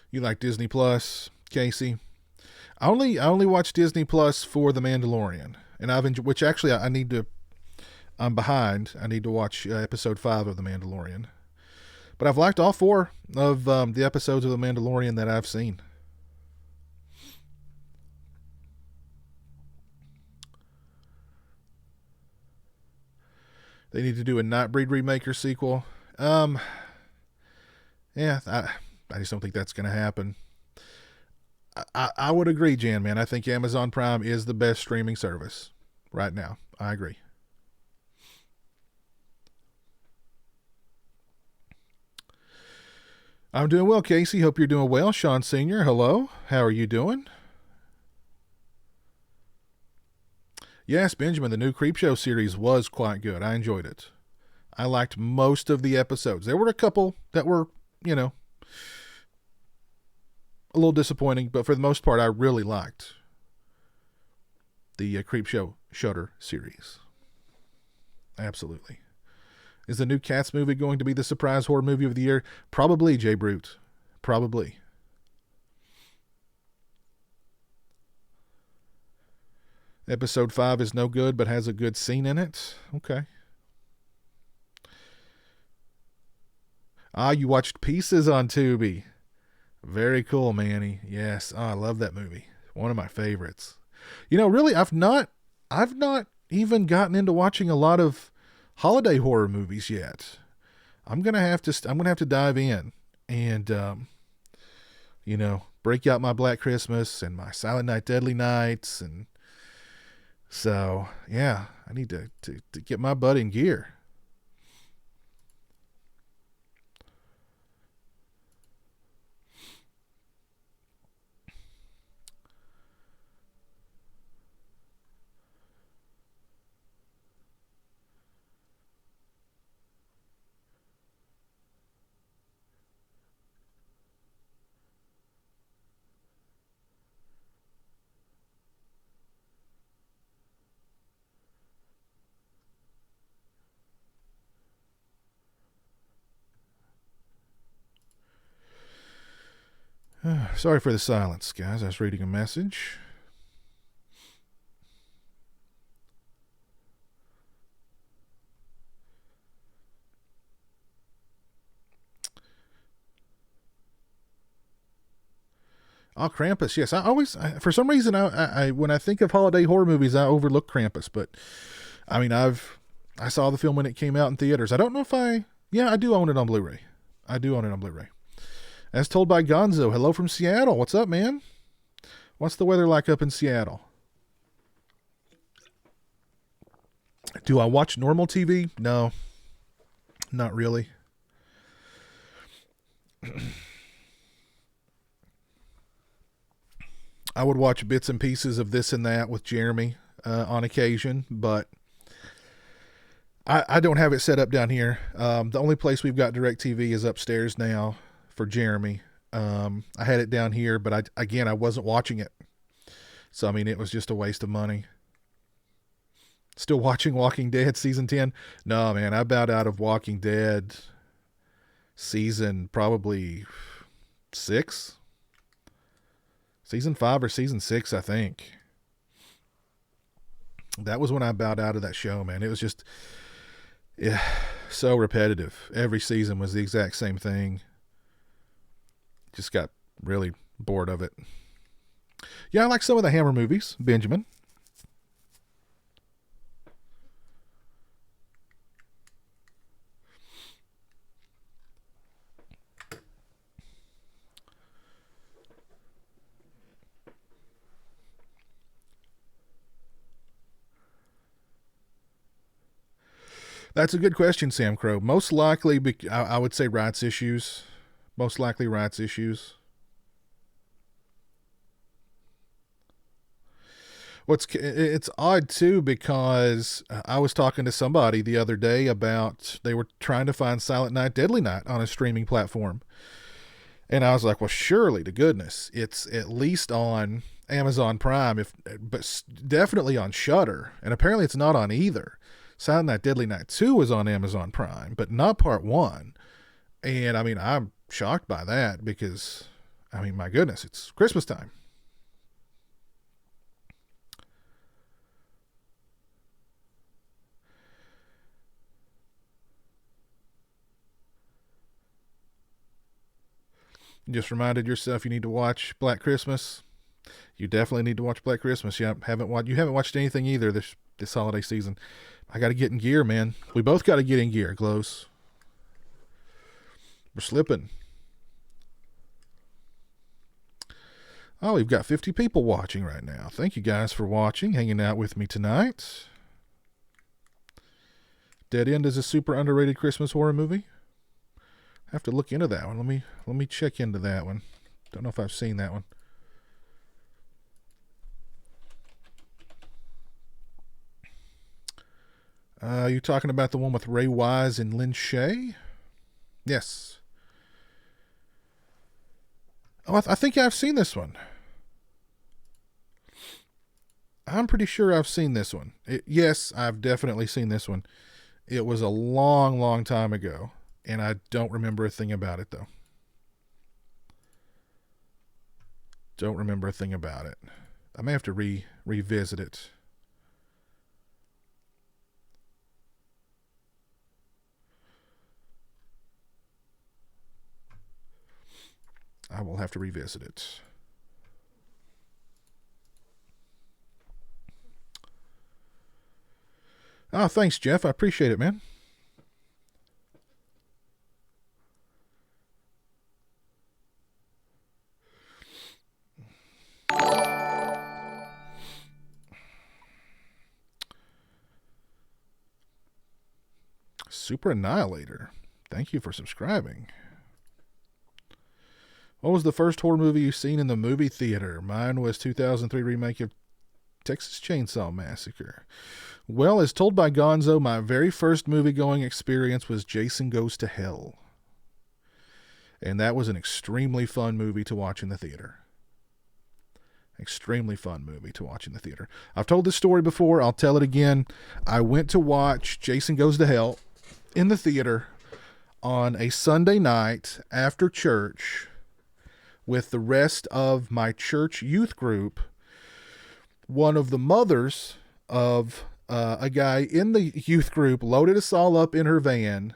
You like Disney Plus, Casey? I only watch Disney Plus for The Mandalorian, and I've enjoyed, which actually I need to. I'm behind. I need to watch episode 5 of The Mandalorian, but I've liked all 4 of the episodes of The Mandalorian that I've seen. They need to do a Nightbreed remake or sequel. Yeah, I just don't think that's going to happen. I would agree, Jan, man. I think Amazon Prime is the best streaming service right now. I agree. I'm doing well, Casey. Hope you're doing well. Sean Sr., hello. How are you doing? Yes, Benjamin, the new Creep Show series was quite good. I enjoyed it. I liked most of the episodes. There were a couple that were, a little disappointing, but for the most part, I really liked the Creep Show Shudder series. Absolutely. Is the new Cats movie going to be the surprise horror movie of the year? Probably, Jay Brute. Probably. Episode 5 is no good, but has a good scene in it. Okay. You watched Pieces on Tubi. Very cool, Manny. Yes, I love that movie. One of my favorites. Really, I've not even gotten into watching a lot of holiday horror movies yet. I'm gonna have to dive in and break out my Black Christmas and my Silent Night, Deadly Nights, and so yeah, I need to get my butt in gear. Sorry for the silence, guys. I was reading a message. Oh, Krampus. Yes, for some reason, I when I think of holiday horror movies, I overlook Krampus. But I mean, I saw the film when it came out in theaters. I don't know if I do own it on Blu-ray. I do own it on Blu-ray. As told by Gonzo, hello from Seattle. What's up, man? What's the weather like up in Seattle? Do I watch normal TV? No, not really. I would watch bits and pieces of this and that with Jeremy on occasion, but I don't have it set up down here. The only place we've got DirecTV is upstairs now for Jeremy. I had it down here, but I wasn't watching it. So, I mean, it was just a waste of money. Still watching Walking Dead season 10? No, man, I bowed out of Walking Dead season probably 6. Season 5 or season 6, I think. That was when I bowed out of that show, man. It was just so repetitive. Every season was the exact same thing. Just got really bored of it. Yeah, I like some of the Hammer movies, Benjamin. That's a good question, Sam Crow. Most likely, I would say rights issues. Most likely rights issues. It's odd too because I was talking to somebody the other day about they were trying to find Silent Night, Deadly Night on a streaming platform, and I was like, well, surely to goodness, it's at least on Amazon Prime, but definitely on Shudder, and apparently it's not on either. Silent Night, Deadly Night 2 is on Amazon Prime, but not Part 1. And I mean, I'm shocked by that because, I mean, my goodness, it's Christmas time. You just reminded yourself you need to watch Black Christmas. You definitely need to watch Black Christmas. You haven't watched anything either this holiday season. I got to get in gear, man. We both got to get in gear, close. We're slipping. Oh, we've got 50 people watching right now. Thank you guys for watching, hanging out with me tonight. Dead End is a super underrated Christmas horror movie. I have to look into that one. Let me check into that one. Don't know if I've seen that one. You talking about the one with Ray Wise and Lynn Shay? Yes. Oh, I think I've seen this one. I'm pretty sure I've seen this one. Yes, I've definitely seen this one. It was a long, long time ago, and I don't remember a thing about it, though. Don't remember a thing about it. I may have to revisit it. I will have to revisit it. Oh, thanks, Jeff. I appreciate it, man. Super Annihilator. Thank you for subscribing. What was the first horror movie you've seen in the movie theater? Mine was 2003 remake of Texas Chainsaw Massacre. Well, as told by Gonzo, my very first movie-going experience was Jason Goes to Hell. And that was an extremely fun movie to watch in the theater. Extremely fun movie to watch in the theater. I've told this story before. I'll tell it again. I went to watch Jason Goes to Hell in the theater on a Sunday night after church with the rest of my church youth group. One of the mothers of a guy in the youth group loaded us all up in her van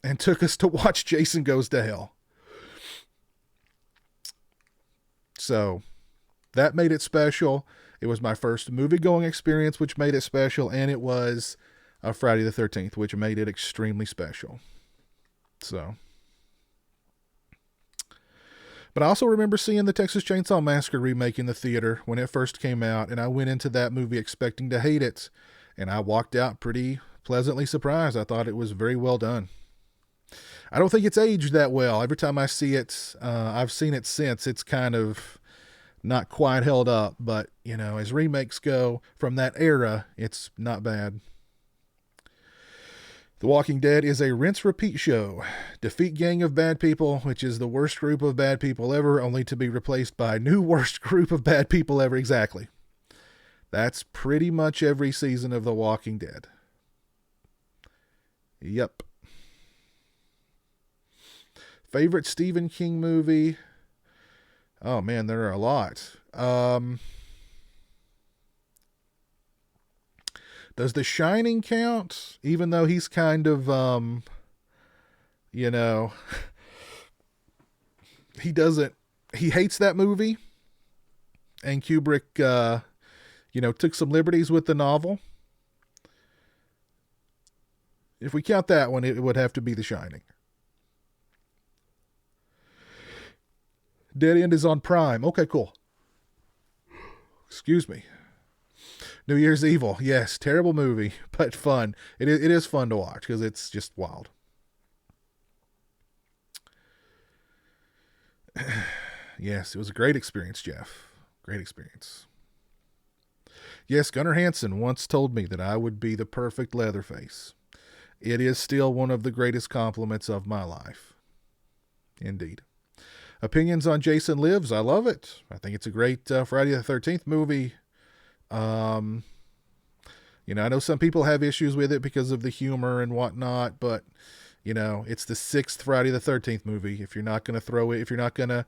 and took us to watch Jason Goes to Hell. So that made it special. It was my first movie-going experience, which made it special, and it was Friday the 13th, which made it extremely special. So... But I also remember seeing the Texas Chainsaw Massacre remake in the theater when it first came out, and I went into that movie expecting to hate it, and I walked out pretty pleasantly surprised. I thought it was very well done. I don't think it's aged that well. Every time I see it, I've seen it since, it's kind of not quite held up, but, you know, as remakes go from that era, it's not bad. The Walking Dead is a rinse-repeat show. Defeat gang of bad people, which is the worst group of bad people ever, only to be replaced by new worst group of bad people ever. Exactly. That's pretty much every season of The Walking Dead. Yep. Favorite Stephen King movie? Oh, man, there are a lot. Does The Shining count? Even though he's kind of, you know, he hates that movie. And Kubrick, you know, took some liberties with the novel. If we count that one, it would have to be The Shining. Dead End is on Prime. Okay, cool. Excuse me. New Year's Evil. Yes, terrible movie, but fun. It is fun to watch because it's just wild. Yes, it was a great experience, Jeff. Great experience. Yes, Gunnar Hansen once told me that I would be the perfect Leatherface. It is still one of the greatest compliments of my life. Indeed. Opinions on Jason Lives. I love it. I think it's a great Friday the 13th movie. I know some people have issues with it because of the humor and whatnot, but, it's the 6th Friday the 13th movie. If you're not going to throw it, if you're not going to,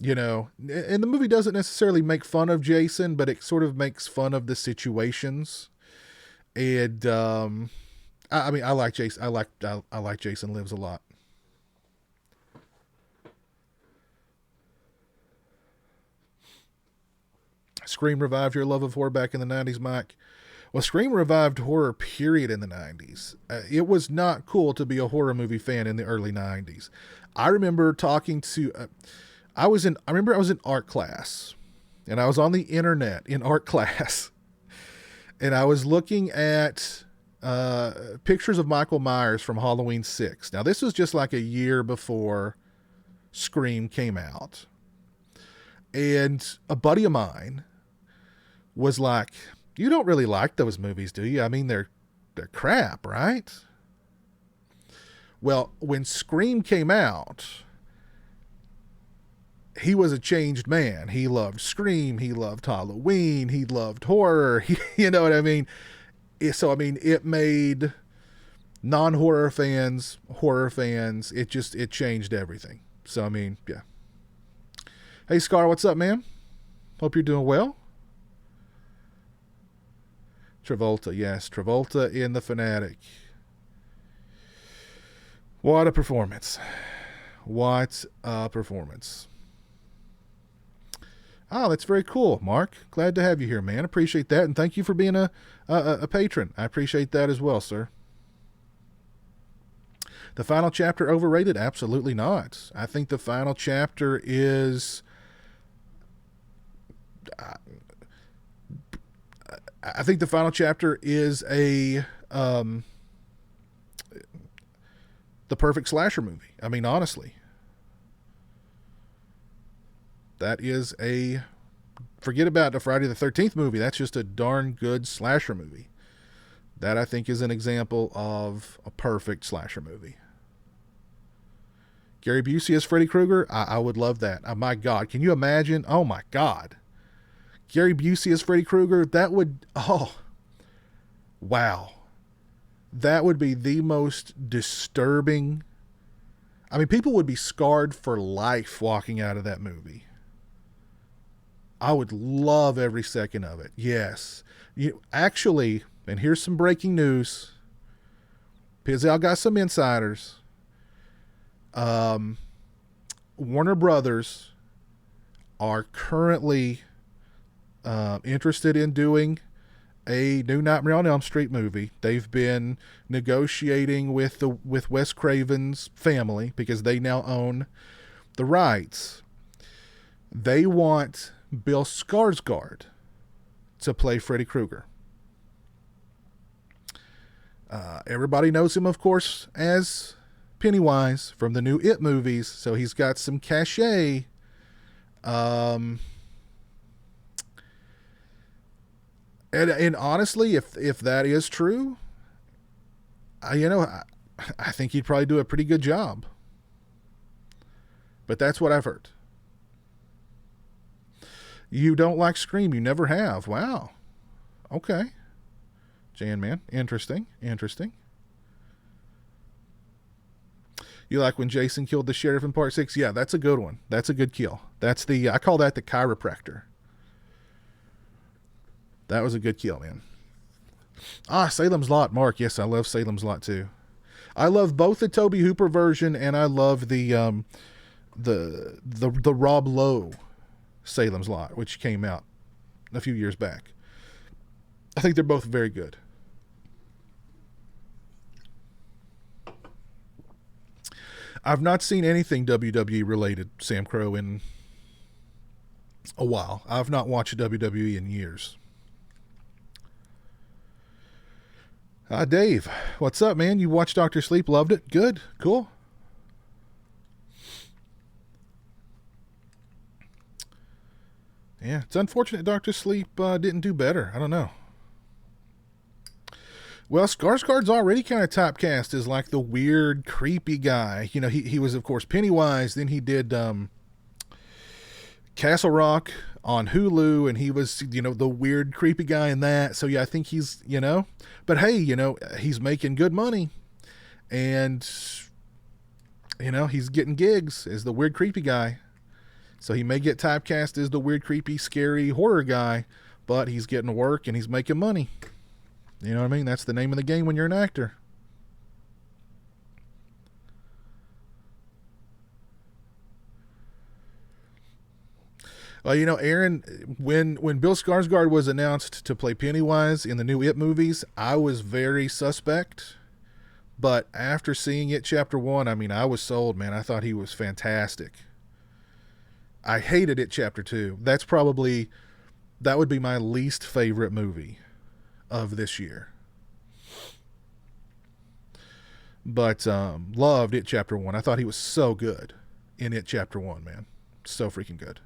and the movie doesn't necessarily make fun of Jason, but it sort of makes fun of the situations. And, I like Jason. I like Jason Lives a lot. Scream revived your love of horror back in the 90s, Mike. Well, Scream revived horror, period, in the 90s. It was not cool to be a horror movie fan in the early 90s. I remember talking to, I remember I was in art class, and I was on the internet in art class, and I was looking at pictures of Michael Myers from Halloween 6. Now, this was just like a year before Scream came out. And a buddy of mine was like, you don't really like those movies, do you? I mean, they're crap, right? Well, when Scream came out, he was a changed man. He loved Scream. He loved Halloween. He loved horror. You know what I mean? So, it made non-horror fans, horror fans. It changed everything. So, yeah. Hey, Scar, what's up, man? Hope you're doing well. Travolta, yes. Travolta in The Fanatic. What a performance. What a performance. Oh, that's very cool, Mark. Glad to have you here, man. Appreciate that, and thank you for being a patron. I appreciate that as well, sir. The final chapter overrated? Absolutely not. I think the final chapter is... I think the final chapter is the perfect slasher movie. Honestly. That is forget about the Friday the 13th movie. That's just a darn good slasher movie. That, I think, is an example of a perfect slasher movie. Gary Busey as Freddy Krueger? I would love that. Oh, my God. Can you imagine? Oh, my God. Gary Busey as Freddy Krueger? That would... Oh. Wow. That would be the most disturbing... people would be scarred for life walking out of that movie. I would love every second of it. Yes. Actually, and here's some breaking news. Pizowell got some insiders. Warner Brothers are currently interested in doing a new Nightmare on Elm Street movie. They've been negotiating with Wes Craven's family because they now own the rights. They want Bill Skarsgård to play Freddy Krueger. Everybody knows him, of course, as Pennywise from the new It movies, so he's got some cachet. And honestly, if that is true, I think he'd probably do a pretty good job. But that's what I've heard. You don't like Scream. You never have. Wow. Okay. Jan Man. Interesting. You like when Jason killed the sheriff in part 6? Yeah, that's a good one. That's a good kill. I call that the chiropractor. That was a good kill, man. Salem's Lot, Mark. Yes, I love Salem's Lot too. I love both the Tobe Hooper version and I love the Rob Lowe Salem's Lot, which came out a few years back. I think they're both very good. I've not seen anything WWE related, Sam Crow, in a while. I've not watched WWE in years. Dave, what's up, man? You watched Dr. Sleep, loved it? Good, cool. Yeah, it's unfortunate Doctor Sleep didn't do better. I don't know. Well, Skarsgård's already kind of typecast as like the weird, creepy guy. You know, he was, of course, Pennywise. Then he did Castle Rock on Hulu, and he was, you know, the weird, creepy guy in that. So, yeah, I think he's, you know. But, hey, you know, he's making good money. And, you know, he's getting gigs as the weird, creepy guy. So he may get typecast as the weird, creepy, scary horror guy, but he's getting work and he's making money. You know what I mean? That's the name of the game when you're an actor. Well, you know, Aaron, when Bill Skarsgård was announced to play Pennywise in the new It movies, I was very suspect. But after seeing It Chapter 1, I mean, I was sold, man. I thought he was fantastic. I hated It Chapter 2. That would be my least favorite movie of this year. But loved It Chapter 1. I thought he was so good in It Chapter 1, man. So freaking good.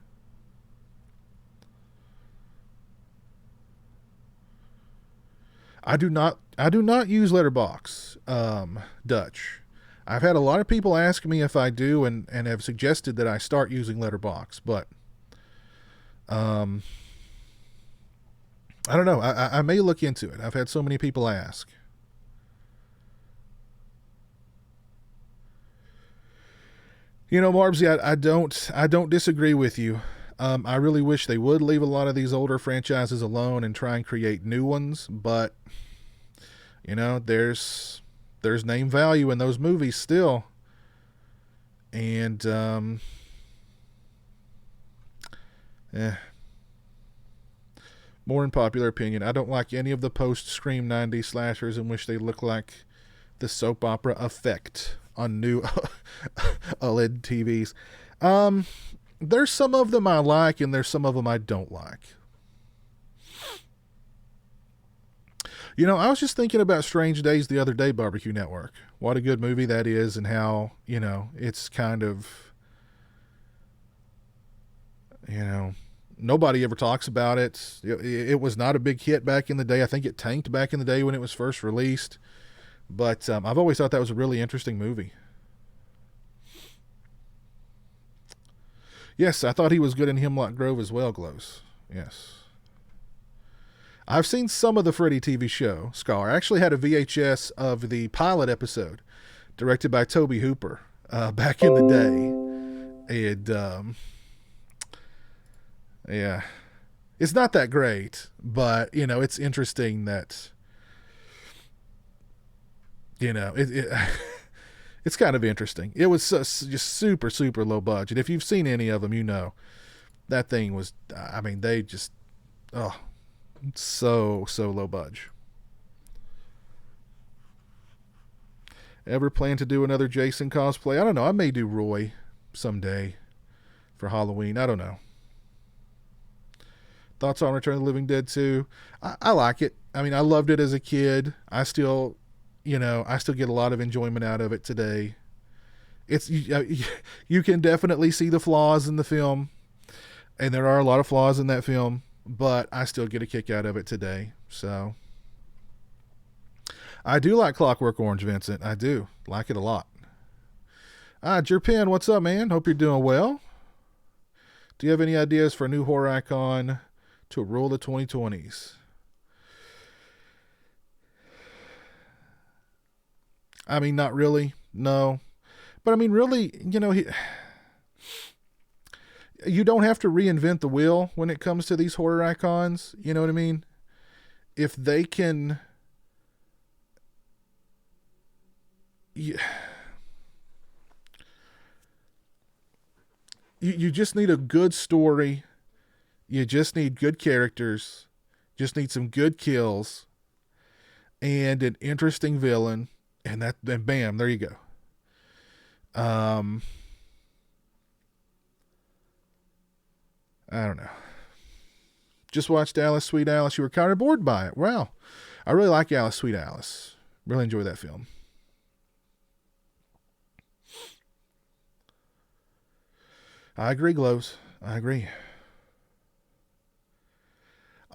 I do not use Letterbox Dutch. I've had a lot of people ask me if I do, and have suggested that I start using Letterbox, but um I don't know. I may look into it. I've had so many people ask. You know, Marbsy, I don't disagree with you. I really wish they would leave a lot of these older franchises alone and try and create new ones, but you know, there's name value in those movies still. And eh, more in popular opinion, I don't like any of the post Scream 90s slashers and wish they look like the soap opera effect on new OLED TVs. Um, there's some of them I like, and there's some of them I don't like. You know, I was just thinking about Strange Days the other day, Barbecue Network. What a good movie that is, and how, you know, it's kind of, you know, nobody ever talks about it. It was not a big hit back in the day. I think it tanked back in the day when it was first released. But I've always thought that was a really interesting movie. Yes, I thought he was good in Hemlock Grove as well, Glows. Yes. I've seen some of the Freddy TV show, Scar. I actually had a VHS of the pilot episode, directed by Toby Hooper, back in the day. And, yeah. It's not that great, but, you know, it's interesting that, you know, it's kind of interesting. It was just super, super low budget. If you've seen any of them, you know, that thing was, I mean, they just, oh, so low budge. Ever plan to do another Jason cosplay? I don't know. I may do Roy someday for Halloween. I don't know. Thoughts on Return of the Living Dead 2? I like it. I mean, I loved it as a kid. I still, you know, I still get a lot of enjoyment out of it today. It's you can definitely see the flaws in the film, and there are a lot of flaws in that film, but I still get a kick out of it today. So I do like Clockwork Orange, Vincent. I do like it a lot. Jerpin, what's up, man? Hope you're doing well. Do you have any ideas for a new horror icon to rule the 2020s? I mean, not really. No. But I mean, really, you know, you don't have to reinvent the wheel when it comes to these horror icons. You know what I mean? If they can, you just need a good story. You just need good characters. Just need some good kills and an interesting villain. And then bam, there you go. I don't know. Just watched Alice, Sweet Alice. You were kind of bored by it. Wow. I really like Alice, Sweet Alice. Really enjoy that film. I agree, Glows. I agree.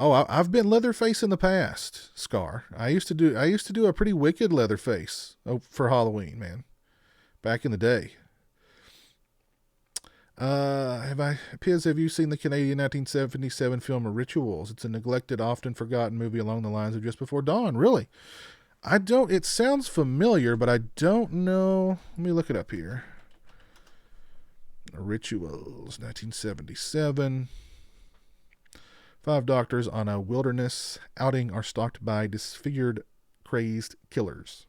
Oh, I've been Leatherface in the past, Scar. I used to do a pretty wicked Leatherface for Halloween, man. Back in the day. Have you seen the Canadian 1977 film Rituals? It's a neglected, often forgotten movie along the lines of Just Before Dawn. Really? I don't, it sounds familiar, but I don't know. Let me look it up here. Rituals, 1977. 5 doctors on a wilderness outing are stalked by disfigured, crazed killers.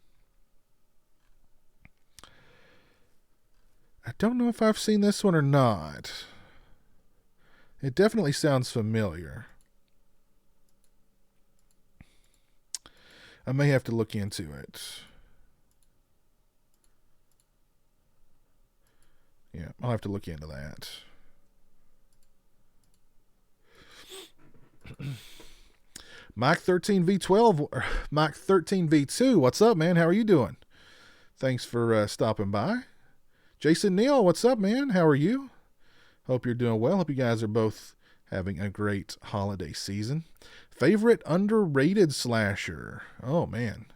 I don't know if I've seen this one or not. It definitely sounds familiar. I may have to look into it. Yeah, I'll have to look into that. Mike 13V12, Mike 13V2, what's up, man? How are you doing? Thanks for stopping by. Jason Neal, what's up, man? How are you? Hope you're doing well. Hope you guys are both having a great holiday season. Favorite underrated slasher? Oh, man.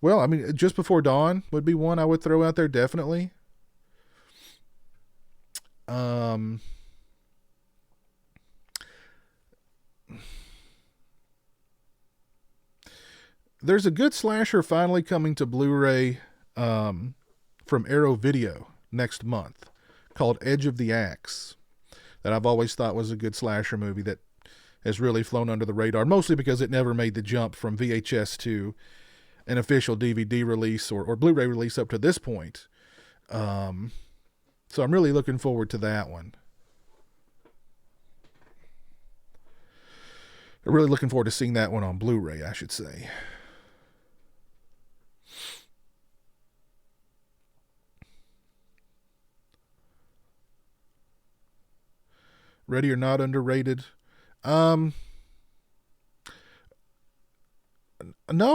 Well, I mean, Just Before Dawn would be one I would throw out there, definitely. There's a good slasher finally coming to Blu-ray from Arrow Video next month called Edge of the Axe that I've always thought was a good slasher movie that has really flown under the radar, mostly because it never made the jump from VHS to an official DVD release or Blu-ray release up to this point. So I'm really looking forward to that one. I'm really looking forward to seeing that one on Blu-ray, I should say. Ready or Not underrated? No,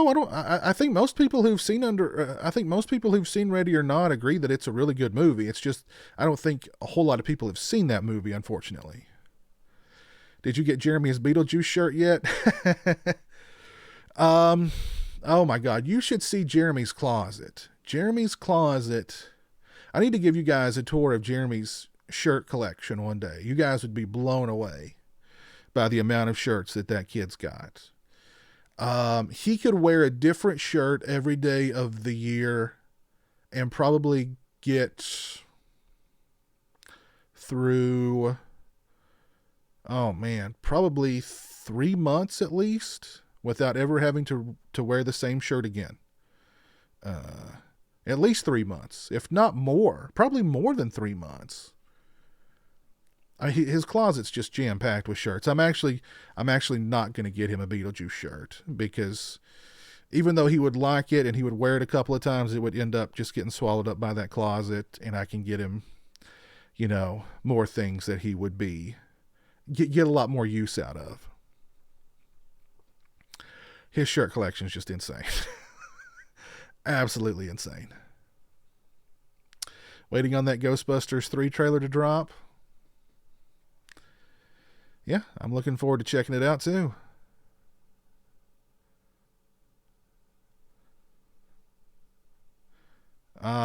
I don't. I think most people who've seen Ready or Not agree that it's a really good movie. It's just I don't think a whole lot of people have seen that movie, unfortunately. Did you get Jeremy's Beetlejuice shirt yet? Oh my God, you should see Jeremy's closet. Jeremy's closet. I need to give you guys a tour of Jeremy's shirt collection one day. You guys would be blown away by the amount of shirts that kid's got. He could wear a different shirt every day of the year and probably get through, oh man, probably 3 months at least without ever having to wear the same shirt again. At least 3 months, if not more, probably more than 3 months. His closet's just jam-packed with shirts. I'm actually not going to get him a Beetlejuice shirt because even though he would like it and he would wear it a couple of times, it would end up just getting swallowed up by that closet, and I can get him, more things that he would get a lot more use out of. His shirt collection is just insane. Absolutely insane. Waiting on that Ghostbusters 3 trailer to drop. Yeah, I'm looking forward to checking it out too.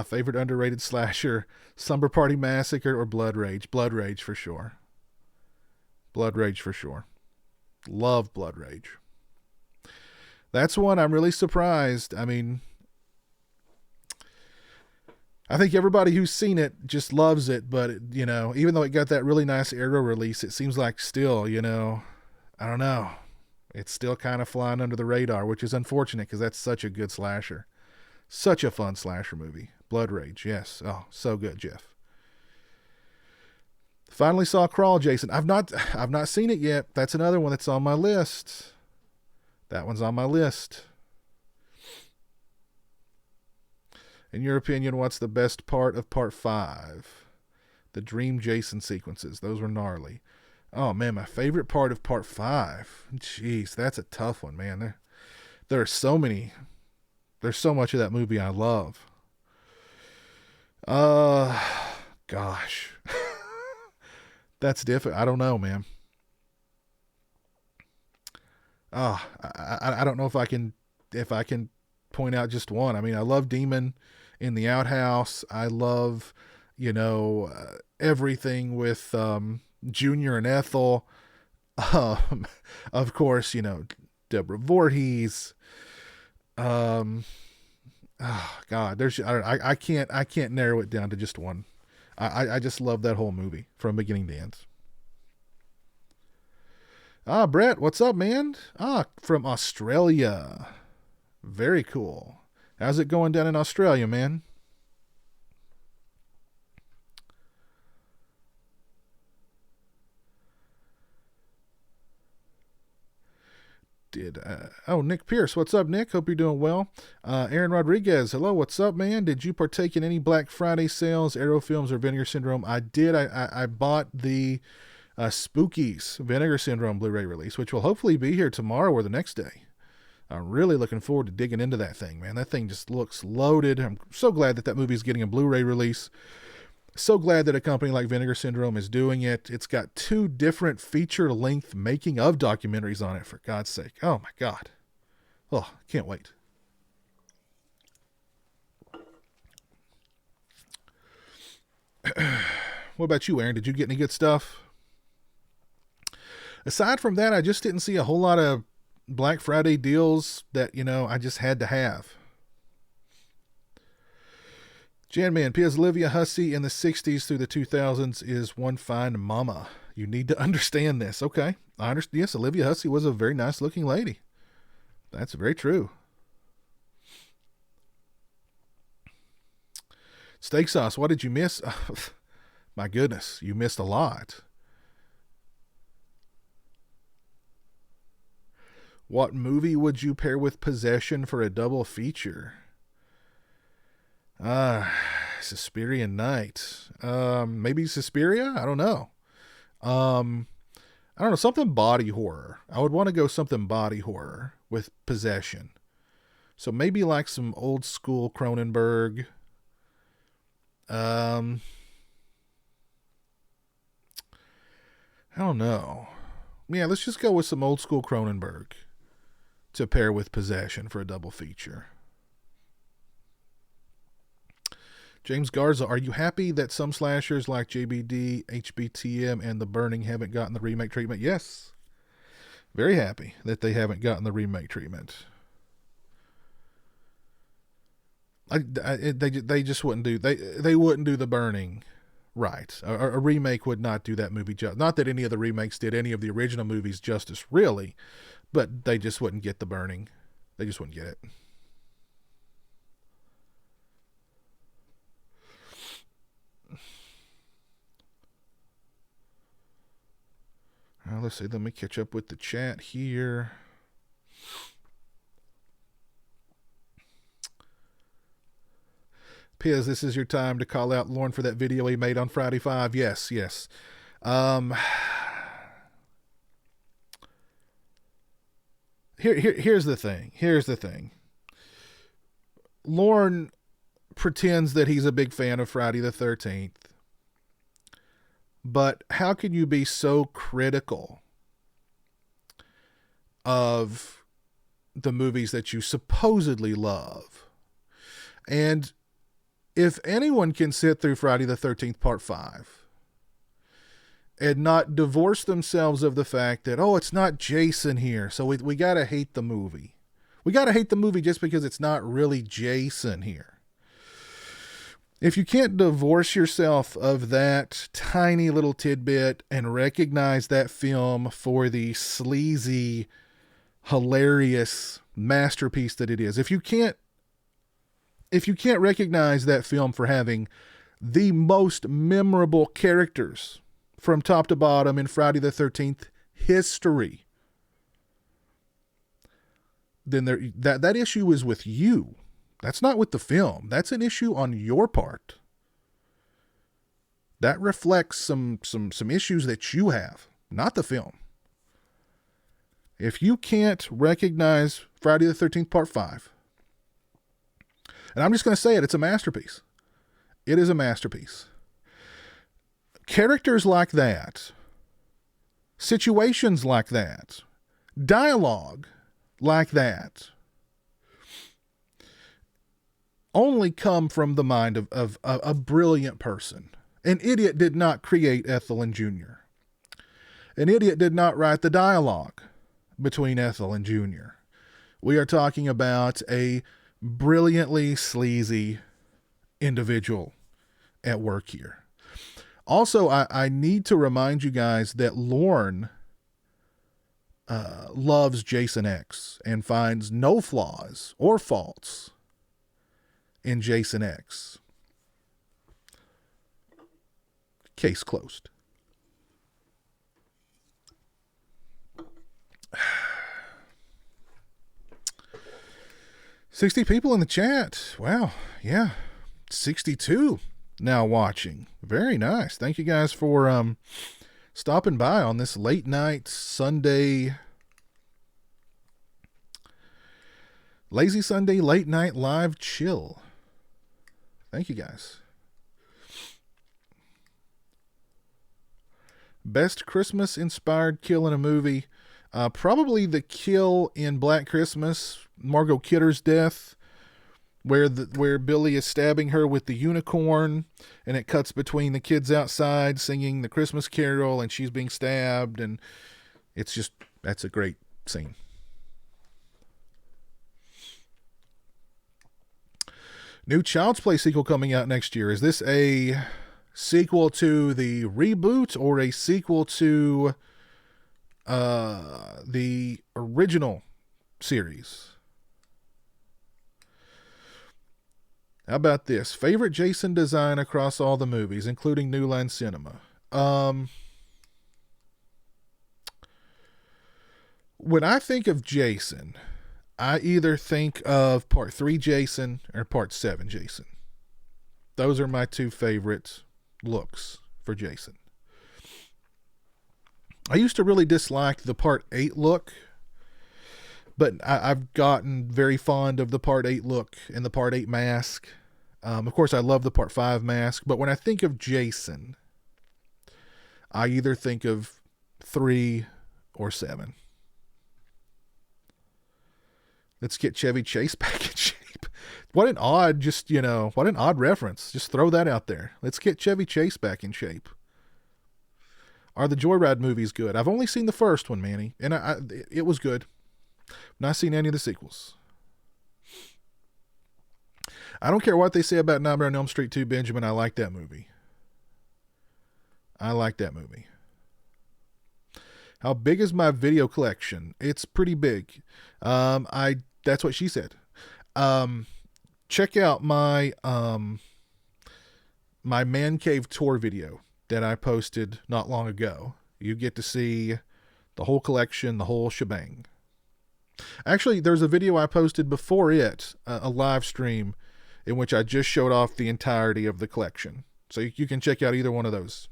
Favorite underrated slasher, Slumber Party Massacre or Blood Rage? Blood Rage for sure. Blood Rage for sure. Love Blood Rage. That's one I'm really surprised. I mean, I think everybody who's seen it just loves it, but even though it got that really nice Arrow release, it seems like still, I don't know. It's still kind of flying under the radar, which is unfortunate because that's such a good slasher. Such a fun slasher movie. Blood Rage, yes. Oh, so good, Jeff. Finally saw Crawl, Jason. I've not seen it yet. That's another one that's on my list. That one's on my list. In your opinion, what's the best part of part 5? The Dream Jason sequences. Those were gnarly. Oh, man, my favorite part of part 5. Jeez, that's a tough one, man. There are so many. There's so much of that movie I love. Uh, gosh, that's different. I don't know, man. I don't know if I can point out just one. I mean, I love Demon in the Outhouse. I love, everything with Junior and Ethel. Um, of course, Deborah Voorhees. Um, oh God, I can't narrow it down to just one. I just love that whole movie from beginning to end. Brett, what's up, man? From Australia. Very cool. How's it going down in Australia, man? Nick Pierce, what's up, Nick? Hope you're doing well. Aaron Rodriguez, hello, what's up, man? Did you partake in any Black Friday sales, Arrow Films, or Vinegar Syndrome? I did. I bought the Spookies Vinegar Syndrome Blu-ray release, which will hopefully be here tomorrow or the next day. I'm really looking forward to digging into that thing, man. That thing just looks loaded. I'm so glad that movie's getting a Blu-ray release. So glad that a company like Vinegar Syndrome is doing it. It's got 2 different feature-length making of documentaries on it, for God's sake. Oh, my God. Oh, can't wait. What about you, Aaron? Did you get any good stuff? Aside from that, I just didn't see a whole lot of Black Friday deals that, I just had to have. Janman, P.S. Olivia Hussey in the 60s through the 2000s is one fine mama. You need to understand this. Okay. I understand. Yes, Olivia Hussey was a very nice looking lady. That's very true. Steak sauce, what did you miss? My goodness, you missed a lot. What movie would you pair with Possession for a double feature? Suspiria Night. Maybe Suspiria? I don't know. I don't know, something body horror. I would want to go something body horror with Possession. So maybe like some old school Cronenberg. I don't know. Yeah, let's just go with some old school Cronenberg to pair with Possession for a double feature. James Garza, are you happy that some slashers like JBD, HBTM, and The Burning haven't gotten the remake treatment? Yes. Very happy that they haven't gotten the remake treatment. They just wouldn't do they wouldn't do The Burning right. A remake would not do that movie justice. Not that any of the remakes did any of the original movies justice, really, but they just wouldn't get The Burning. They just wouldn't get it. Let's see. Let me catch up with the chat here. Piz, this is your time to call out Lorne for that video he made on Friday 5. Yes. Here's the thing. Lorne pretends that he's a big fan of Friday the 13th. But how can you be so critical of the movies that you supposedly love? And if anyone can sit through Friday the 13th Part 5 and not divorce themselves of the fact that, oh, it's not Jason here, so we got to hate the movie. We got to hate the movie just because it's not really Jason here. If you can't divorce yourself of that tiny little tidbit and recognize that film for the sleazy, hilarious masterpiece that it is, if you can't recognize that film for having the most memorable characters from top to bottom in Friday the 13th history, then that issue is with you. That's not with the film. That's an issue on your part. That reflects some issues that you have, not the film. If you can't recognize Friday the 13th Part 5, and I'm just going to say it, it's a masterpiece. It is a masterpiece. Characters like that, situations like that, dialogue like that only come from the mind of a brilliant person. An idiot did not create Ethel and Junior. An idiot did not write the dialogue between Ethel and Junior. We are talking about a brilliantly sleazy individual at work here. Also, I need to remind you guys that Lorne loves Jason X and finds no flaws or faults in Jason X. Case closed. $60 people in the chat. Wow. Yeah. 62 now watching. Very nice. Thank you guys for stopping by on this late night Sunday, lazy Sunday late night live chill. Thank you guys. Best Christmas inspired kill in a movie. Probably the kill in Black Christmas, Margot Kidder's death, where Billy is stabbing her with the unicorn, and it cuts between the kids outside singing the Christmas carol, and she's being stabbed, and that's a great scene. New Child's Play sequel coming out next year. Is this a sequel to the reboot or a sequel to the original series? How about this? Favorite Jason design across all the movies, including New Line Cinema. When I think of Jason, I either think of Part 3 Jason or Part 7 Jason. Those are my two favorite looks for Jason. I used to really dislike the Part 8 look, but I've gotten very fond of the Part 8 look and the Part 8 mask. Of course, I love the Part 5 mask, but when I think of Jason, I either think of 3 or 7. Let's get Chevy Chase back in shape. What an odd reference. Just throw that out there. Let's get Chevy Chase back in shape. Are the Joyride movies good? I've only seen the first one, Manny, and it was good. Not seen any of the sequels. I don't care what they say about Nightmare on Elm Street 2, Benjamin. I like that movie. How big is my video collection? It's pretty big. That's what she said. Check out my man cave tour video that I posted not long ago. You get to see the whole collection, the whole shebang. Actually, there's a video I posted before it, a live stream, in which I just showed off the entirety of the collection. So you can check out either one of those.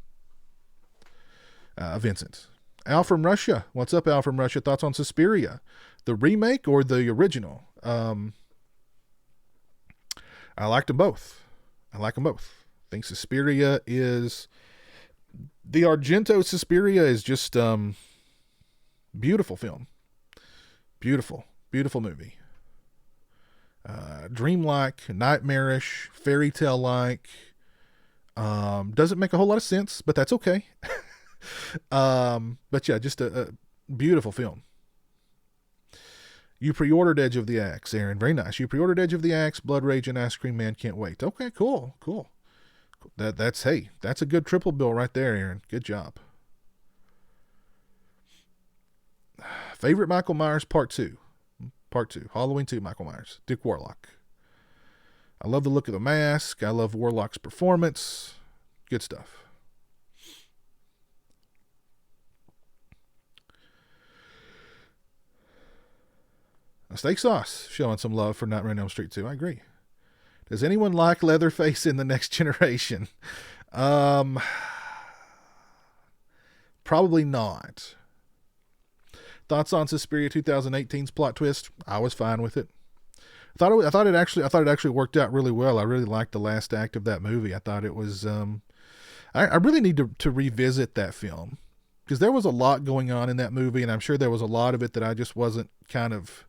Vincent. Al from Russia. What's up, Al from Russia? Thoughts on Suspiria? The remake or the original? I liked them both. I think Suspiria is... The Argento Suspiria is just beautiful film. Beautiful movie. Dreamlike, nightmarish, fairy tale-like. Doesn't make a whole lot of sense, but that's okay. But yeah, just a beautiful film. You pre-ordered Edge of the Axe, Aaron. Very nice. You pre-ordered Edge of the Axe, Blood Rage, and Ice Cream Man. Can't wait. Okay, cool. That's a good triple bill right there, Aaron. Good job. Favorite Michael Myers Part 2. Halloween 2 Michael Myers. Dick Warlock. I love the look of the mask. I love Warlock's performance. Good stuff. Steak Sauce showing some love for Nightmare on Elm Street 2. I agree. Does anyone like Leatherface in The Next Generation? Probably not. Thoughts on Suspiria 2018's plot twist? I was fine with it. I thought it actually worked out really well. I really liked the last act of that movie. I thought it was, I really need to revisit that film because there was a lot going on in that movie, and I'm sure there was a lot of it that I just wasn't kind of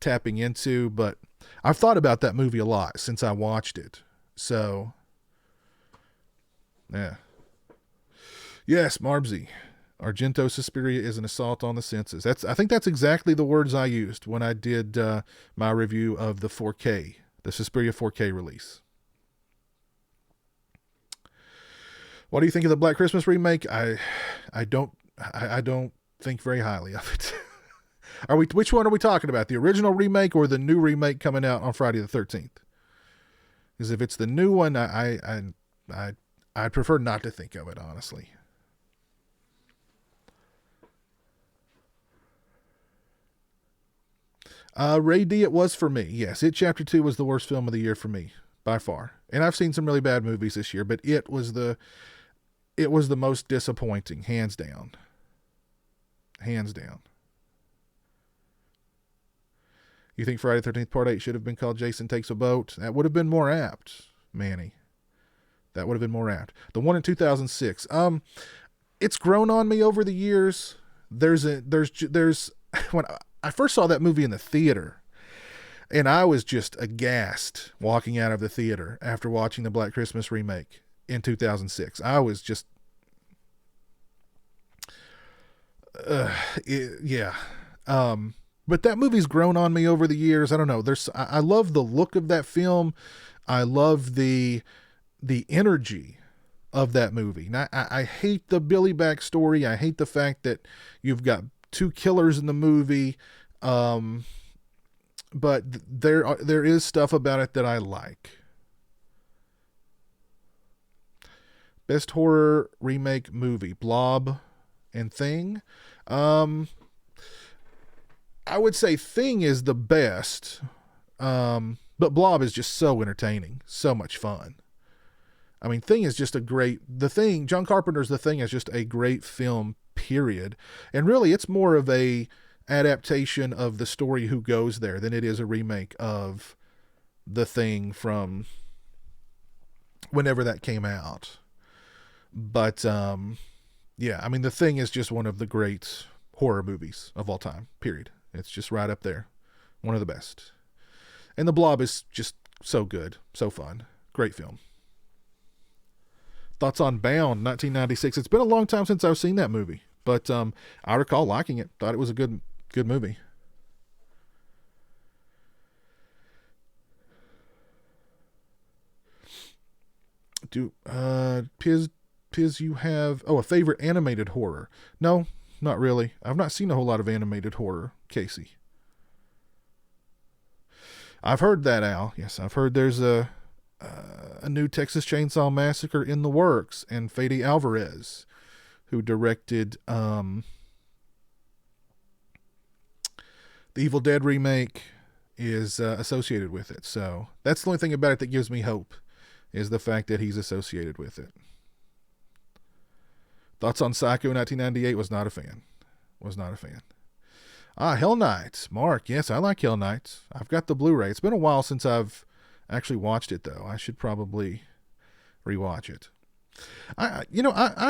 tapping into, but I've thought about that movie a lot since I watched it. So, yeah. Yes, Marbsy. Argento Suspiria is an assault on the senses. I think that's exactly the words I used when I did my review of the 4K, the Suspiria 4K release. What do you think of the Black Christmas remake? I don't think very highly of it. Which one are we talking about? The original remake or the new remake coming out on Friday the 13th? Because if it's the new one, I'd prefer not to think of it, honestly. Ray D, it was for me. Yes, It Chapter 2 was the worst film of the year for me, by far. And I've seen some really bad movies this year, but it was the most disappointing, hands down. Hands down. You think Friday the 13th Part 8 should have been called Jason Takes a Boat? That would have been more apt, Manny. That would have been more apt. The one in 2006. It's grown on me over the years. There's when I first saw that movie in the theater, and I was just aghast walking out of the theater after watching the Black Christmas remake in 2006. I was just, yeah. But that movie's grown on me over the years. I don't know. I love the look of that film. I love the energy of that there Now, I hate the Billy backstory. I hate the fact that you've got two killers in the movie. But there is stuff about it that I like. Best horror remake movie, Blob and Thing. I would say Thing is the best. But Blob is just so entertaining, so much fun. I mean, Thing is just John Carpenter's The Thing is just a great film, period. And really, it's more of a adaptation of the story Who Goes There than it is a remake of The Thing from whenever that came out. But, yeah, I mean, The Thing is just one of the great horror movies of all time, period. It's just right up there. One of the best. And The Blob is just so good, so fun. Great film. Thoughts on Bound, 1996. It's been a long time since I've seen that movie, but I recall liking it. Thought it was a good movie. Piz, you have a favorite animated horror? No, not really. I've not seen a whole lot of animated horror, Casey. I've heard that, Al. Yes, I've heard there's a new Texas Chainsaw Massacre in the works, and Fede Alvarez, who directed the Evil Dead remake, is associated with it. So that's the only thing about it that gives me hope, is the fact that he's associated with it. Thoughts on Psycho 1998? Was not a fan. Hell Night. Mark, yes, I like Hell Night. I've got the Blu-ray. It's been a while since I've actually watched it, though. I should probably rewatch it. I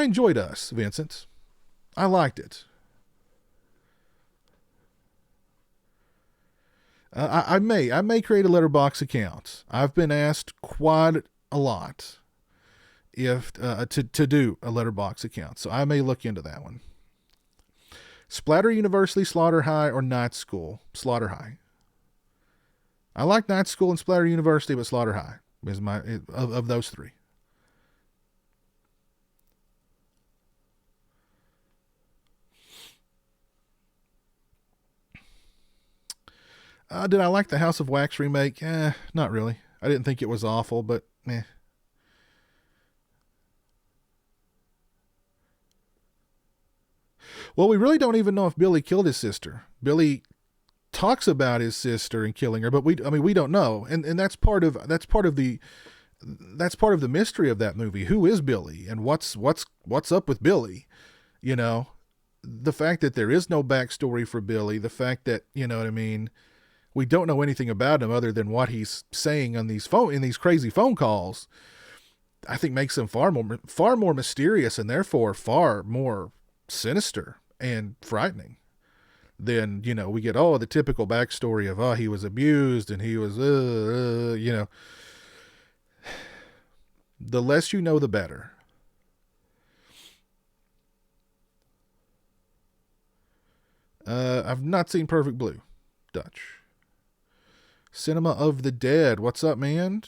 enjoyed Us, Vincent. I liked it. I may create a Letterboxd account. I've been asked quite a lot if to do a Letterboxd account, so I may look into that one. Splatter University, Slaughter High, or Night School? Slaughter High. I like Night School and Splatter University, but Slaughter High is of those three. Did I like the House of Wax remake? Not really. I didn't think it was awful, but meh. Well, we really don't even know if Billy killed his sister. Billy talks about his sister and killing her, but we don't know. And that's part of the mystery of that movie. Who is Billy, and what's up with Billy? You know, the fact that there is no backstory for Billy, the fact that, you know what I mean, We don't know anything about him other than what he's saying on these crazy phone calls. I think makes him far more mysterious and therefore far more sinister and frightening than, we get, the typical backstory of, he was abused and he was, the less you know, the better. I've not seen Perfect Blue. Dutch. Cinema of the Dead. What's up, man?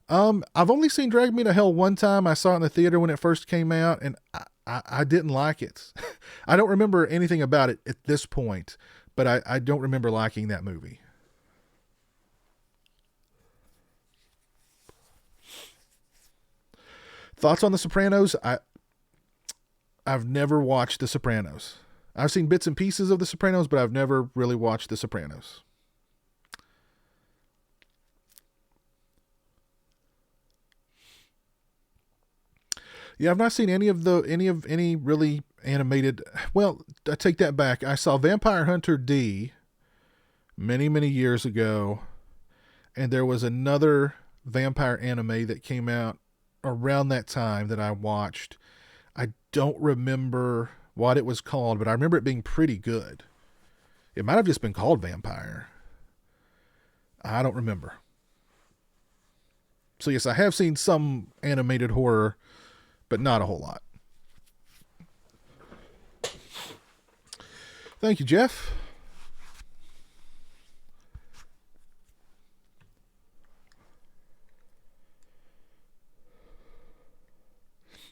I've only seen Drag Me to Hell one time. I saw it in the theater when it first came out, and I didn't like it. I don't remember anything about it at this point, but I don't remember liking that movie. Thoughts on The Sopranos? I've never watched The Sopranos. I've seen bits and pieces of The Sopranos, but I've never really watched The Sopranos. Yeah, I've not seen any really animated. Well, I take that back. I saw Vampire Hunter D many, many years ago, and there was another vampire anime that came out around that time that I watched. I don't remember what it was called, but I remember it being pretty good. It might have just been called Vampire. I don't remember. So yes, I have seen some animated horror, but not a whole lot. Thank you, Jeff.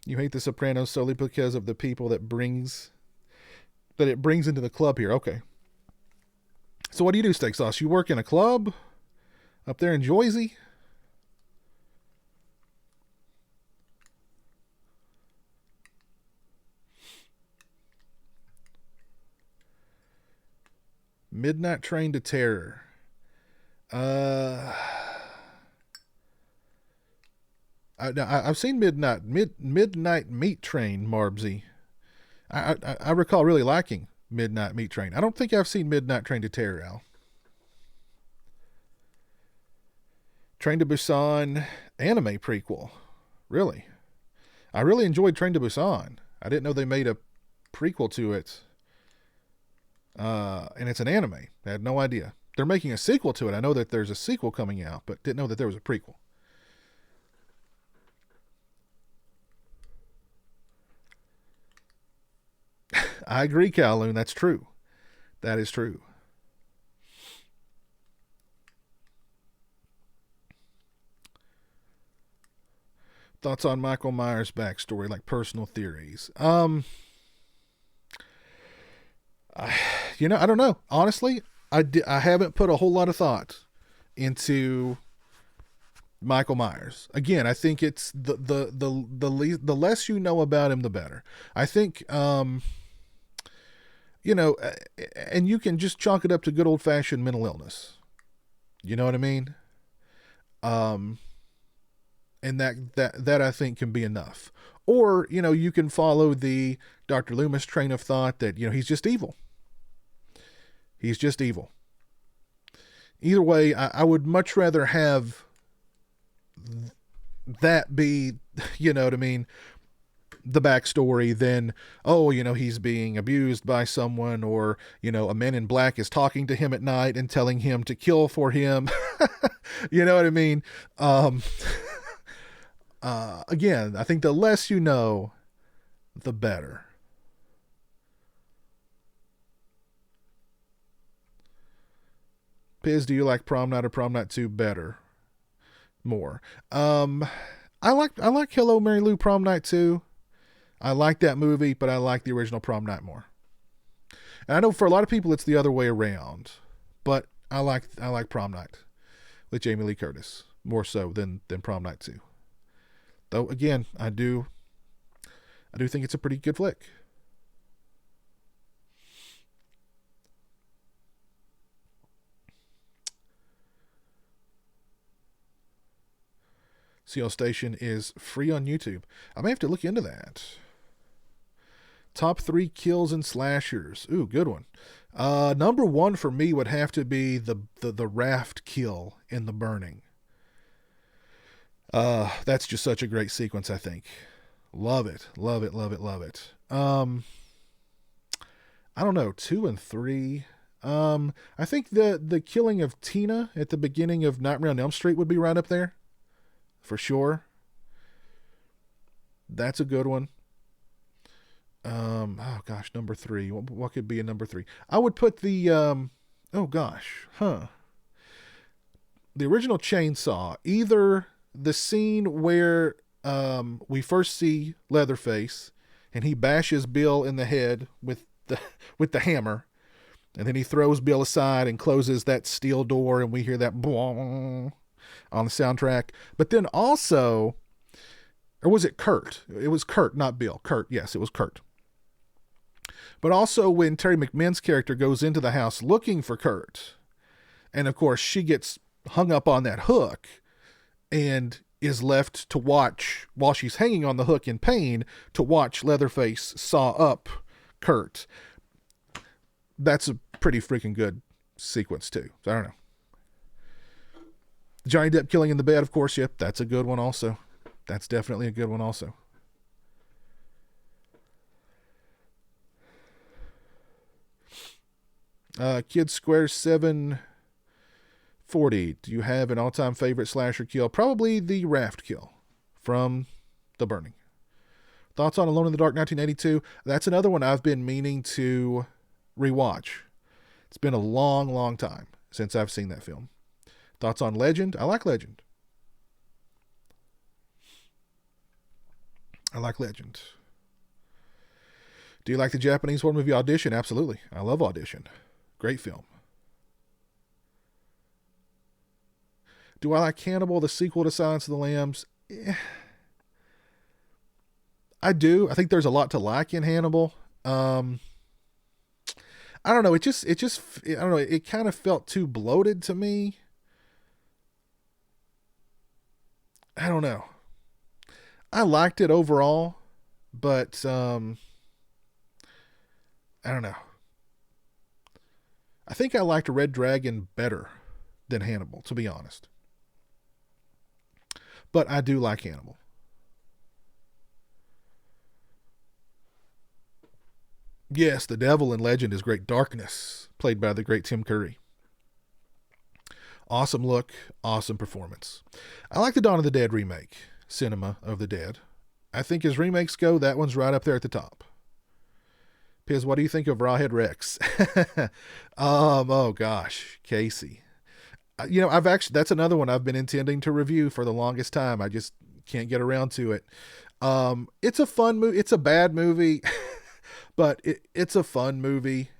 You hate The Sopranos solely because of the people that it brings into the club here. Okay. So what do you do, Steak Sauce? You work in a club up there in Jersey? Midnight Train to Terror. I've seen Midnight Meat Train, Marbsy. I recall really liking Midnight Meat Train. I don't think I've seen Midnight Train to Terror, Al. Train to Busan anime prequel. Really? I really enjoyed Train to Busan. I didn't know they made a prequel to it. And it's an anime. I had no idea. They're making a sequel to it. I know that there's a sequel coming out, but didn't know that there was a prequel. I agree, Kowloon. That's true. That is true. Thoughts on Michael Myers' backstory, like personal theories? I don't know. Honestly, I haven't put a whole lot of thought into Michael Myers. Again, I think it's the less you know about him, the better. I think, and you can just chalk it up to good old fashioned mental illness. You know what I mean? And that I think can be enough. Or, you can follow the Dr. Loomis train of thought that, he's just evil. He's just evil. Either way, I would much rather have that be, you know what I mean, the backstory than, he's being abused by someone, or, a man in black is talking to him at night and telling him to kill for him. You know what I mean? Again, I think the less you know, the better. Piz, do you like Prom Night or Prom Night 2 better? More. I like Hello Mary Lou Prom Night 2. I like that movie, but I like the original Prom Night more. And I know for a lot of people it's the other way around, but I like Prom Night with Jamie Lee Curtis more so than Prom Night 2. Though again, I do think it's a pretty good flick. CL Station is free on YouTube. I may have to look into that. Top 3 kills in slashers. Ooh, good one. Number one for me would have to be the raft kill in The Burning. That's just such a great sequence, I think. Love it. Love it, love it, love it. I don't know, 2 and 3. I think the killing of Tina at the beginning of Nightmare on Elm Street would be right up there. For sure. That's a good one. Oh gosh, number 3. What could be a number 3? I would put the oh gosh, the original Chainsaw. Either the scene where we first see Leatherface and he bashes Bill in the head with the hammer, and then he throws Bill aside and closes that steel door, and we hear that boom on the soundtrack. But then also, or was it Kurt? It was Kurt, not Bill. Kurt, yes, it was Kurt. But also when Terry McMillan's character goes into the house looking for Kurt, and of course she gets hung up on that hook and is left to watch, while she's hanging on the hook in pain, to watch Leatherface saw up Kurt. That's a pretty freaking good sequence too. So I don't know. Johnny Depp killing in the bed, of course. Yep, that's a good one also. That's definitely a good one also. Kid Square 740. Do you have an all-time favorite slasher kill? Probably the raft kill from The Burning. Thoughts on Alone in the Dark 1982? That's another one I've been meaning to rewatch. It's been a long, long time since I've seen that film. Thoughts on Legend? I like Legend. I like Legend. Do you like the Japanese horror movie Audition? Absolutely. I love Audition. Great film. Do I like Cannibal, the sequel to Silence of the Lambs? I do. I think there's a lot to like in Hannibal. I don't know. I don't know. It kind of felt too bloated to me. I don't know. I liked it overall, but I don't know. I think I liked Red Dragon better than Hannibal, to be honest. But I do like Hannibal. Yes, the devil in Legend is great. Darkness, played by the great Tim Curry. Awesome look, awesome performance. I like the Dawn of the Dead remake, Cinema of the Dead. I think as remakes go, that one's right up there at the top. Piz, what do you think of Rawhead Rex? Oh gosh, Casey. That's another one I've been intending to review for the longest time. I just can't get around to it. It's a fun movie. It's a bad movie, but it's a fun movie.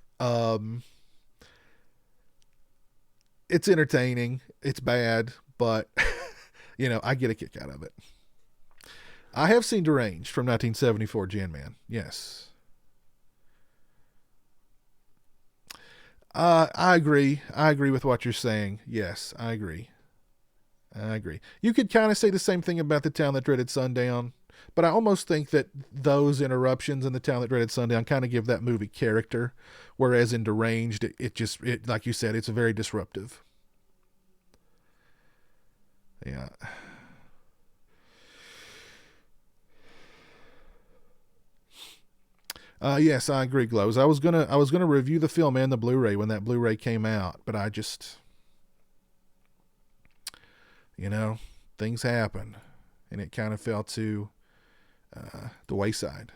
It's entertaining. It's bad, but I get a kick out of it. I have seen Deranged from 1974, Jan Man. Yes. I agree. I agree with what you're saying. Yes, I agree. You could kind of say the same thing about The Town That Dreaded Sundown, but I almost think that those interruptions in The Town That Dreaded Sundown kind of give that movie character, whereas in Deranged, it like you said, it's very disruptive. Yeah. Yes, I agree, Glows. I was gonna review the film and the Blu-ray when that Blu-ray came out, but I just, things happen, and it kind of fell to the wayside.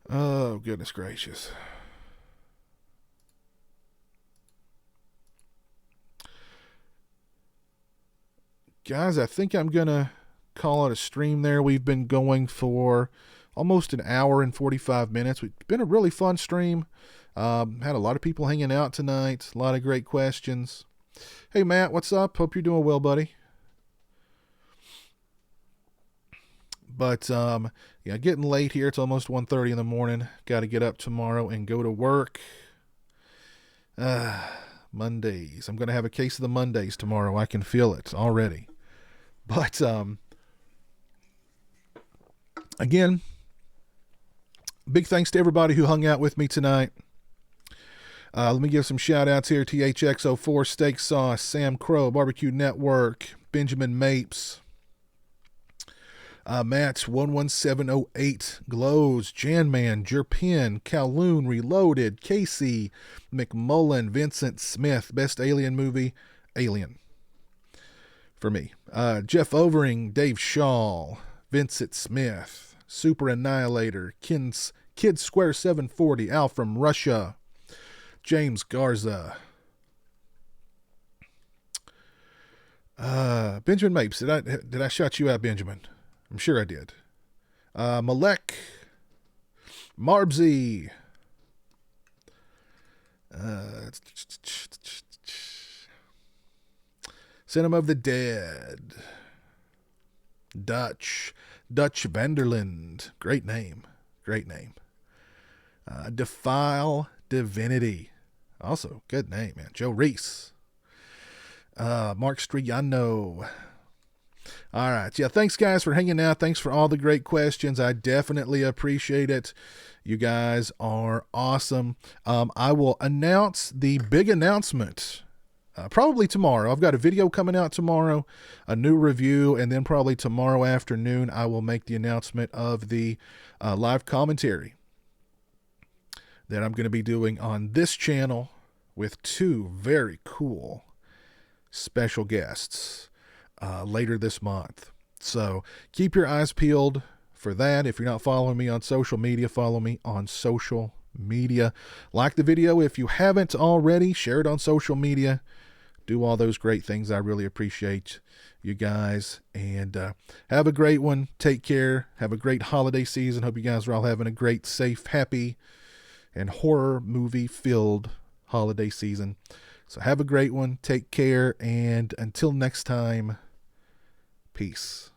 Oh, goodness gracious. Guys, I think I'm going to call it a stream there. We've been going for almost an hour and 45 minutes. It's been a really fun stream. Had a lot of people hanging out tonight. A lot of great questions. Hey, Matt, what's up? Hope you're doing well, buddy. But, getting late here. It's almost 1:30 in the morning. Got to get up tomorrow and go to work. Mondays. I'm going to have a case of the Mondays tomorrow. I can feel it already. But, Again, big thanks to everybody who hung out with me tonight. Let me give some shout outs here. THX04, Steak Sauce, Sam Crow, Barbecue Network, Benjamin Mapes, Matt 11708, Glows, Janman, Jerpin, Kowloon Reloaded, Casey, McMullen, Vincent Smith, Best Alien Movie, Alien. For me. Jeff Overing, Dave Shaw, Vincent Smith, Super Annihilator, Kid Square 740, Al from Russia, James Garza, Benjamin Mapes. Did I shout you out, Benjamin? I'm sure I did. Malek, Marbsy, Cinema of the Dead, Dutch Vanderland, great name. Defile Divinity, also good name, man. Joe Reese, Mark Striano. All right. Yeah. Thanks, guys, for hanging out. Thanks for all the great questions. I definitely appreciate it. You guys are awesome. I will announce the big announcement probably tomorrow. I've got a video coming out tomorrow, a new review, and then probably tomorrow afternoon I will make the announcement of the live commentary that I'm going to be doing on this channel with two very cool special guests later this month. So keep your eyes peeled for that. If you're not following me on social media, follow me on social media. Like the video if you haven't already. Share it on social media. Do all those great things. I really appreciate you guys. And have a great one. Take care. Have a great holiday season. Hope you guys are all having a great, safe, happy, and horror movie-filled holiday season. So have a great one. Take care. And until next time, peace.